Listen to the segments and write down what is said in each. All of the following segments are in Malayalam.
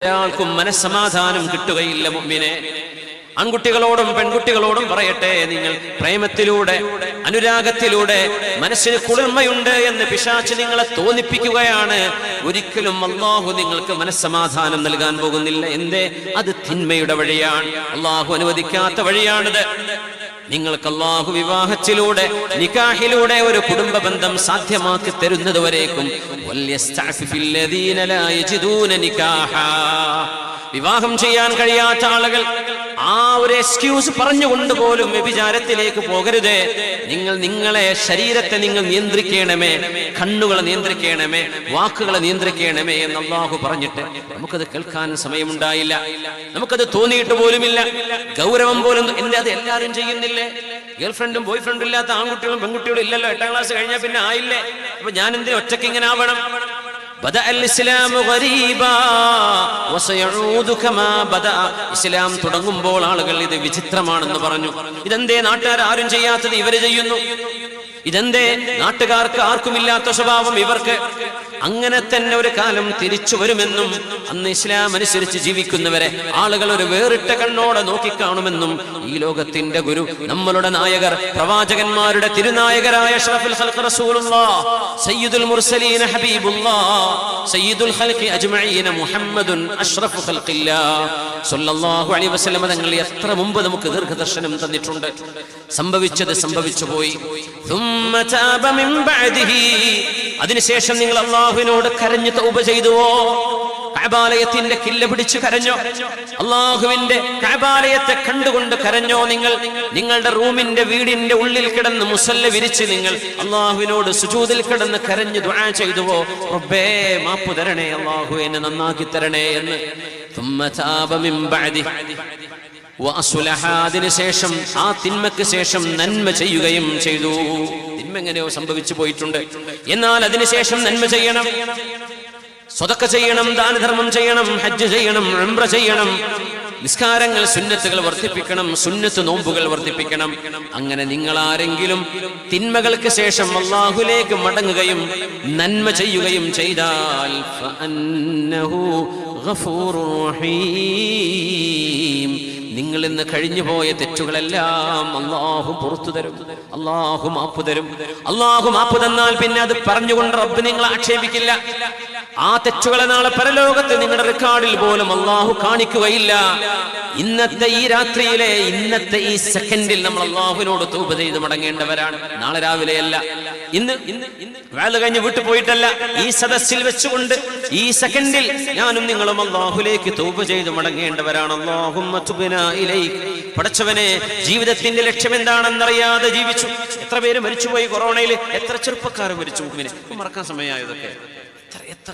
ഒരാൾക്കും മനസ്സമാധാനം കിട്ടുകയില്ല മുഅ്മിനേ. ആൺകുട്ടികളോടും പെൺകുട്ടികളോടും പറയട്ടെ, നിങ്ങൾ പ്രേമത്തിലൂടെ അനുരാഗത്തിലൂടെ മനസ്സിന് കുളിർമയുണ്ട് എന്ന് പിശാച് നിങ്ങളെ തോന്നിപ്പിക്കുകയാണ്. ഒരിക്കലും അല്ലാഹു നിങ്ങൾക്ക് മനസ്സമാധാനം നൽകാൻ പോകുന്നില്ല. എന്തേ? അത് തിന്മയുടെ വഴിയാണ്, അല്ലാഹു അനുവദിക്കാത്ത വഴിയാണിത്. നിങ്ങൾക്ക് അല്ലാഹു വിവാഹത്തിലൂടെ നിക്കാഹിലൂടെ ഒരു കുടുംബ ബന്ധം സാധ്യമാക്കി തരുന്നത് വരേക്കും വിവാഹം ചെയ്യാൻ കഴിയാത്ത ആളുകൾ ആ ഒരു എക്സ്ക്യൂസ് പറഞ്ഞുകൊണ്ട് പോലും വ്യഭിചാരത്തിലേക്ക് പോകരുത്. നിങ്ങൾ നിങ്ങളെ ശരീരത്തെ നിങ്ങൾ നിയന്ത്രിക്കണമേ, കണ്ണുകളെ നിയന്ത്രിക്കണമേ, വാക്കുകളെ നിയന്ത്രിക്കണമേ എന്ന് അല്ലാഹു പറഞ്ഞിട്ട് നമുക്കത് കേൾക്കാൻ സമയമുണ്ടായില്ല, നമുക്കത് തോന്നിയിട്ട് പോലുമില്ല. ഗൗരവം പോലും അത് എല്ലാവരും ചെയ്യുന്നില്ലേ? ഗേൾഫ്രണ്ടും ബോയ് ഫ്രണ്ടും ഇല്ലാത്ത ആൺകുട്ടികളും പെൺകുട്ടികളും ഇല്ലല്ലോ. 8ാം ക്ലാസ് കഴിഞ്ഞാൽ പിന്നെ ആയില്ലേ? അപ്പൊ ഞാൻ എന്തിനും ഒറ്റയ്ക്ക് ഇങ്ങനെ ആവണം? ഇസ്ലാം തുടങ്ങുമ്പോൾ ആളുകൾ ഇത് വിചിത്രമാണെന്ന് പറഞ്ഞു. ഇതെന്തേ നാട്ടുകാർ ആരും ചെയ്യാത്തത് ഇവര് ചെയ്യുന്നു? ഇതെന്തേ നാട്ടുകാർക്ക് ആർക്കുമില്ലാത്ത സ്വഭാവം ഇവർക്ക്? അങ്ങനെ തന്നെ ഒരു കാലം തിരിച്ചു വരുമെന്നും അന്ന് ഇസ്ലാം അനുസരിച്ച് ജീവിക്കുന്നവരെ ആളുകൾ ഒരു വേറിട്ട കണ്ണോടെ നോക്കിക്കാണുമെന്നും ഈ ലോകത്തിന്റെ ഗുരു, നമ്മളുടെ നായകർ, പ്രവാചകന്മാരുടെ തിരുനായകരായ അഷ്റഫുൽ ഖൽഖ് റസൂലുള്ളാഹ് സയ്യിദുൽ മുർസലീൻ ഹബീബുല്ലാഹ് സയ്യിദുൽ ഖൽഖി അജ്മഈൻ മുഹമ്മദുൻ അഷ്റഫു ഖൽഖില്ലാഹ് സ്വല്ലല്ലാഹു അലൈഹി വസല്ലം തങ്ങൾ എത്ര മുമ്പ് നമുക്ക് ദീർഘദർശനം തന്നിട്ടുണ്ട്. സംഭവിച്ചത് സംഭവിച്ചു പോയി. അതിനുശേഷം നിങ്ങൾ അല്ലാഹുവിനോട് കരഞ്ഞു തൗബ ചെയ്തുവോ? കഅബാലയത്തിന്റെ കില്ല പിടിച്ച് കരഞ്ഞോ? അല്ലാഹുവിന്റെ കഅബാലയത്തെ കണ്ടുകൊണ്ട് കരഞ്ഞോ? നിങ്ങൾ നിങ്ങളുടെ റൂമിന്റെ വീടിന്റെ ഉള്ളിൽ കിടന്ന് മുസല്ല വിരിച്ച് നിങ്ങൾ അല്ലാഹുവിനോട് സുജൂദിൽ കിടന്ന് കരഞ്ഞു ദുആ ചെയ്തുവോ? റബ്ബേ മാപ്പ് തരണേ, അല്ലാഹു എന്നെ നന്നാക്കി തരണേ എന്ന്. അതിനുശേഷം ആ തിന്മയ്ക്ക് ശേഷം നന്മ ചെയ്യുകയും ചെയ്തു. തിന്മ എങ്ങനെയോ സംഭവിച്ചു പോയിട്ടുണ്ട്, എന്നാൽ അതിനുശേഷം നന്മ ചെയ്യണം, സ്വതക്ക ചെയ്യണം, ദാനധർമ്മം ചെയ്യണം, ഹജ്ജ് ചെയ്യണം, ഉംറ ചെയ്യണം, നിസ്കാരങ്ങൾ സുന്നത്തുകൾ വർദ്ധിപ്പിക്കണം, സുന്നത്ത് നോമ്പുകൾ വർദ്ധിപ്പിക്കണം. അങ്ങനെ നിങ്ങൾ ആരെങ്കിലും തിന്മകൾക്ക് ശേഷം അല്ലാഹുവിലേക്ക് മടങ്ങുകയും നന്മ ചെയ്യുകയും ചെയ്താൽ ഫഅന്നഹു ഗഫൂറുർ റഹീം, നിങ്ങൾ ഇന്ന് കഴിഞ്ഞുപോയ തെറ്റുകളെല്ലാം അല്ലാഹു പുറത്തു തരും, അല്ലാഹു മാപ്പ് തരും. അല്ലാഹു മാപ്പ് തന്നാൽ പിന്നെ അത് പറഞ്ഞുകൊണ്ട് റബ്ബ് നിങ്ങളെ ആക്ഷേപിക്കില്ല. ആ തെറ്റുകളെ നാളെ പരലോകത്ത് നിങ്ങളുടെ റെക്കോർഡിൽ പോലും അല്ലാഹു കാണിക്കുകയില്ല. ഇന്നത്തെ ഈ രാത്രിയിലെ, ഇന്നത്തെ ഈ സെക്കൻഡിൽ നമ്മൾ അല്ലാഹുവിനോട് തൗബ ചെയ്ത് മടങ്ങേണ്ടവരാണ്. നാളെ രാവിലെയല്ല, ഇന്ന് വേല കഴിഞ്ഞ് വീട്ടിൽ പോയിട്ടല്ല, ഈ സദസ്സിൽ വെച്ചുകൊണ്ട് ഈ സെക്കൻഡിൽ ഞാനും നിങ്ങളും അല്ലാഹുവിലേക്ക് തൗബ ചെയ്ത് മടങ്ങേണ്ടവരാണ്. അല്ലാഹുമ്മ തുബ്നാ ഇലൈക്. പടച്ചവനെ, ജീവിതത്തിന്റെ ലക്ഷ്യം എന്താണെന്നറിയാതെ ജീവിച്ചു. എത്ര പേര് മരിച്ചുപോയി കൊറോണയിൽ, എത്ര ചെറുപ്പക്കാർ മരിച്ചു. മറക്കാൻ സമയമായതൊക്കെ എത്ര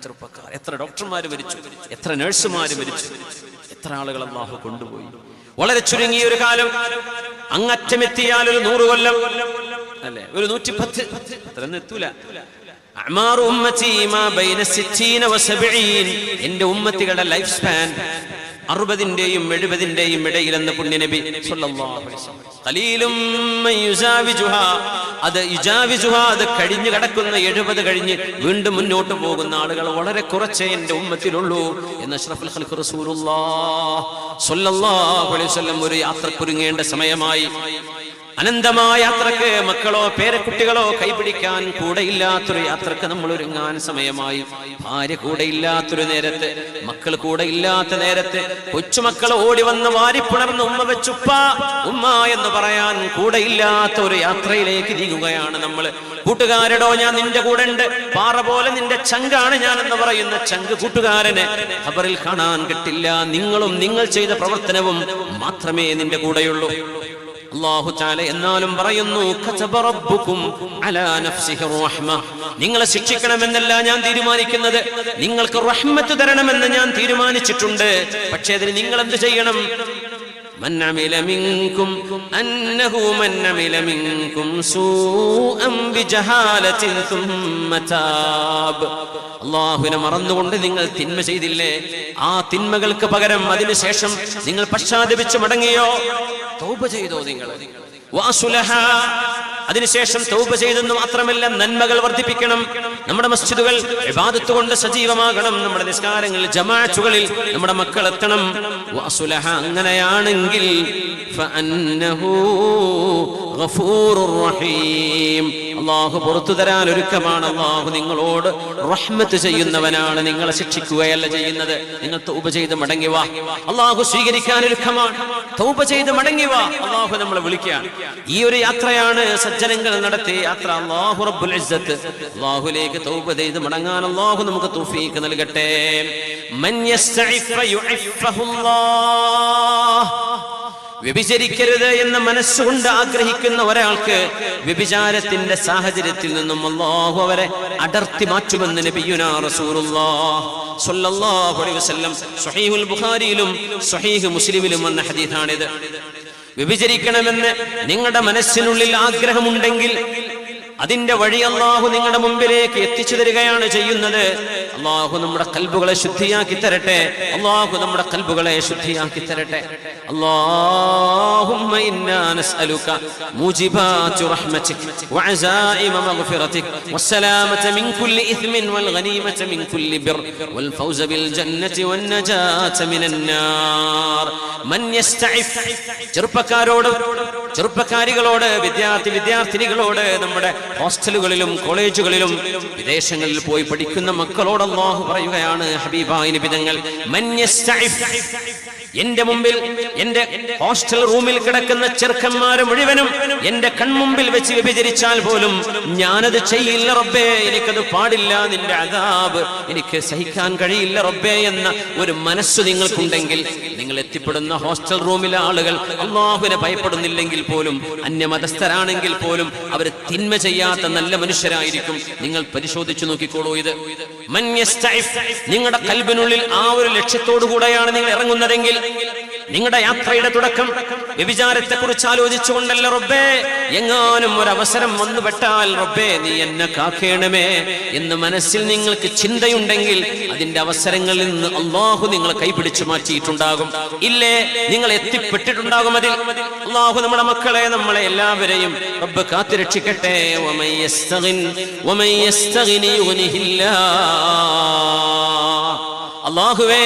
ചെറുപ്പക്കാർ, എത്ര ഡോക്ടർമാര് മരിച്ചു, എത്ര നഴ്സുമാര് മരിച്ചു, എത്ര ആളുകൾ അല്ലാഹു കൊണ്ടുപോയി. വളരെ ചുരുങ്ങിയ ഒരു കാലം, അങ്ങറ്റമെത്തിയാൽ ഒരു 100 കൊല്ലം അല്ലെ, ഒരു 110 അത്രയൊന്നും എത്തൂല. എന്റെ ഉമ്മത്തികളുടെ ലൈഫ് സ്പാൻ 60ന്റെയും 70ന്റെയും ഇടയിലെന്ന് പുണ്യനബി സ്വല്ലല്ലാഹു അലൈഹി വസല്ലം. ഖലീലും മൻ യുസാവിജുഹാ, അത് കഴിഞ്ഞു കിടക്കുന്ന 70 കഴിഞ്ഞ് വീണ്ടും മുന്നോട്ട് പോകുന്ന ആളുകൾ വളരെ കുറച്ചേ എന്റെ ഉമ്മത്തിലുള്ളൂ എന്ന് അഷ്റഫുൽ ഖൽഖ് റസൂലുള്ളാഹ് സ്വല്ലല്ലാഹു അലൈഹി വസല്ലം ഒരു യാത്രക്കൊരുങ്ങേണ്ട സമയമായി. അനന്തമായ യാത്രക്ക് മക്കളോ പേരക്കുട്ടികളോ കൈപിടിക്കാൻ കൂടെയില്ലാത്തൊരു യാത്രക്ക് നമ്മൾ ഒരുങ്ങാൻ സമയമായി. ഭാര്യ കൂടെയില്ലാത്തൊരു നേരത്ത്, മക്കൾ കൂടെയില്ലാത്ത നേരത്ത്, കൊച്ചുമക്കൾ ഓടി വന്ന് വാരിപ്പുണർന്ന് ഉമ്മ വെച്ചുപ്പ ഉമ്മ എന്ന് പറയാൻ കൂടെയില്ലാത്ത ഒരു യാത്രയിലേക്ക് നീങ്ങുകയാണ് നമ്മൾ. കൂട്ടുകാരടോ, ഞാൻ നിന്റെ കൂടെ ഉണ്ട്, പാറ പോലെ നിന്റെ ചങ്കാണ് ഞാൻ എന്ന് പറയുന്ന ചങ്ക് കൂട്ടുകാരനെ ഖബറിൽ കാണാൻ കിട്ടില്ല. നിങ്ങളും നിങ്ങൾ ചെയ്ത പ്രവർത്തനവും മാത്രമേ നിന്റെ കൂടെയുള്ളൂ. അല്ലാഹു തആല എന്നാലും പറയുന്നു, കതബ റബ്ബുകും അലാ നഫ്സിഹി റഹ്മ, നിങ്ങളെ ശിക്ഷിക്കണമെന്നല്ല ഞാൻ തീരുമാനിക്കുന്നത്, നിങ്ങൾക്ക് റഹ്മത്ത് തരണമെന്ന് ഞാൻ തീരുമാനിച്ചിട്ടുണ്ട്. പക്ഷേ അതിന് നിങ്ങൾ എന്ത് ചെയ്യണം? മൻ അമില മിൻകും അന്നഹു മൻ അമില മിൻകും സൂഅൻ ബിജഹാലത്തിൻ സുമ്മ താബ്. അല്ലാഹുവിനെ മറന്നുകൊണ്ട് നിങ്ങൾ തിന്മ ചെയ്തില്ലേ, ആ തിന്മകൾക്ക് പകരം അതിനുശേഷം നിങ്ങൾ പശ്ചാത്തപിച്ച് മടങ്ങിയോ, തൗബ ചെയ്തോ നിങ്ങൾ, വഅസ്ലഹ അതിനുശേഷം തൗബ ചെയ്തെന്ന് മാത്രമല്ല നന്മകൾ വർദ്ധിപ്പിക്കണം. നമ്മുടെ മസ്ജിദുകൾ ഇബാദത്ത് കൊണ്ട് സജീവമാകണം. നമ്മുടെ നിസ്കാരങ്ങളിൽ ജമാഅത്തുകളിൽ നമ്മുടെ മക്കൾ എത്തണം. വഅസ്ലഹ, അങ്ങനെയാണെങ്കിൽ ഫഅന്നഹു ഗഫൂറുർ റഹീം, അല്ലാഹു പുറത്തു തരാൻ ഒരുക്കമാണ്. അല്ലാഹു നിങ്ങളോട് റഹ്മത്ത് ചെയ്യുന്നവനാണ്, നിങ്ങളെ ശിക്ഷിക്കുകയല്ല ചെയ്യുന്നത്. നിങ്ങൾ തൗബ ചെയ്ത് മടങ്ങി വാ, അല്ലാഹു സ്വീകരിക്കാൻ ഒരുക്കമാണ്. തൗബ ചെയ്ത് മടങ്ങി വാ, അല്ലാഹു നമ്മളെ വിളിക്കുകയാണ്. ഈ ഒരു യാത്രയാണ് സജ്ജനങ്ങൾ നടത്തിയ യാത്ര. അല്ലാഹു റബ്ബുൽ ഇസ്സത്ത് അല്ലാഹുവിലേക്ക് തൗബ ചെയ്ത് മടങ്ങാൻ അല്ലാഹു നമുക്ക് തൗഫീഖ് നൽകട്ടെ. മൻ യസ്തഇഫ് യുഇഫഹുല്ലാഹ്, വ്യഭിചരിക്കരുത് എന്ന് മനസ്സുകൊണ്ട് ആഗ്രഹിക്കുന്ന ഒരാൾക്ക് വ്യഭിചാരത്തിന്റെ സാഹചര്യത്തിൽ നിന്നും അല്ലാഹു അവരെ അടർത്തി മാറ്റുമെന്ന് നബിയുനാ റസൂലുള്ളാഹി സ്വല്ലല്ലാഹു അലൈഹി വസല്ലം സ്വഹീഹുൽ ബുഖാരിയിലും സ്വഹീഹ് മുസ്ലിമിലും വന്ന ഹദീസാണിത്. വ്യഭിചരിക്കണമെന്ന് നിങ്ങളുടെ മനസ്സിനുള്ളിൽ ആഗ്രഹമുണ്ടെങ്കിൽ അതിന്റെ വഴി അല്ലാഹു നിങ്ങളുടെ മുമ്പിലേക്ക് എത്തിച്ചു തരികയാണ് ചെയ്യുന്നത്. അല്ലാഹു നമ്മുടെ ഖൽബുകളെ ശുദ്ധിയാക്കി തരട്ടെ. അല്ലാഹു നമ്മുടെ ഖൽബുകളെ ശുദ്ധിയാക്കി തരട്ടെ. അല്ലാഹുമ്മ ഇന്നാ നസ്അലുക മൂജിബാതു റഹ്മതിക വഅസായിമ മഗ്ഫിറതിക വസ്സലാമത മിൻ കുല്ലി ഇസ്മിൻ വൽ ഗനീമത മിൻ കുല്ലി ബിർ വൽ ഫൗസ ബിൽ ജന്നതി വൻ നജാത മിനൻ നാർ. മൻ യസ്തഇഫ്, ചെറുപ്പക്കാരികളോട്, വിദ്യാർത്ഥിനികളോട്, നമ്മുടെ ഹോസ്റ്റലുകളിലും കോളേജുകളിലും വിദേശങ്ങളിൽ പോയി പഠിക്കുന്ന മക്കളോട് അല്ലാഹു പറയുകയാണ്, ഹബീബായ നബി തങ്ങൾ, മൻ യസ്തഇഫ്, എന്റെ മുമ്പിൽ, എന്റെ ഹോസ്റ്റൽ റൂമിൽ കിടക്കുന്ന ചെറുക്കന്മാരെ മുഴുവനും എന്റെ കൺമുമ്പിൽ വെച്ച് വ്യഭിചരിച്ചാൽ പോലും ഞാനത് ചെയ്യില്ല റബ്ബേ, എനിക്കത് പാടില്ല, നിന്റെ അദാബ് എനിക്ക് സഹിക്കാൻ കഴിയില്ല റബ്ബേ എന്ന ഒരു മനസ്സ് നിങ്ങൾക്കുണ്ടെങ്കിൽ, നിങ്ങൾ എത്തിപ്പെടുന്ന ഹോസ്റ്റൽ റൂമിലെ ആളുകൾ അല്ലാഹുവിനെ ഭയപ്പെടുന്നില്ലെങ്കിൽ പോലും, അന്യമതസ്ഥരാണെങ്കിൽ പോലും അവർ തിന്മ ചെയ്യാത്ത നല്ല മനുഷ്യരായിരിക്കും. നിങ്ങൾ പരിശോധിച്ചു നോക്കിക്കോളൂ. ഇത് മൻ യസ്തഇഫ്, നിങ്ങളുടെ ഖൽബിനുള്ളിൽ ആ ഒരു ലക്ഷ്യത്തോടു കൂടെയാണ് നിങ്ങൾ ഇറങ്ങുന്നതെങ്കിൽ, നിങ്ങളുടെ യാത്രയുടെ തുടക്കം വ്യഭിചാരത്തെ കുറിച്ച് ആലോചിച്ചുകൊണ്ടല്ല റബ്ബേ, എങ്ങാനും ഒരു അവസരം വന്നുപെട്ടാൽ റബ്ബേ നീ എന്നെ കാക്കേണമേ എന്ന് മനസ്സിൽ നിങ്ങൾക്ക് ചിന്തയുണ്ടെങ്കിൽ അതിന്റെ അവസരങ്ങളിൽ നിന്ന് അല്ലാഹു നിങ്ങളെ കൈപിടിച്ചു മാറ്റിയിട്ടുണ്ടാകും. ഇല്ലേ, നിങ്ങൾ എത്തിപ്പെട്ടിട്ടുണ്ടാകും അതിൽ. അല്ലാഹു നമ്മുടെ മക്കളെ, നമ്മളെ എല്ലാവരെയും റബ്ബ് കാത്തുരക്ഷിക്കട്ടെ. വമൻ യസ്തഗിനി യുഗ്നിഹില്ലാഹ്, അല്ലാഹുവേ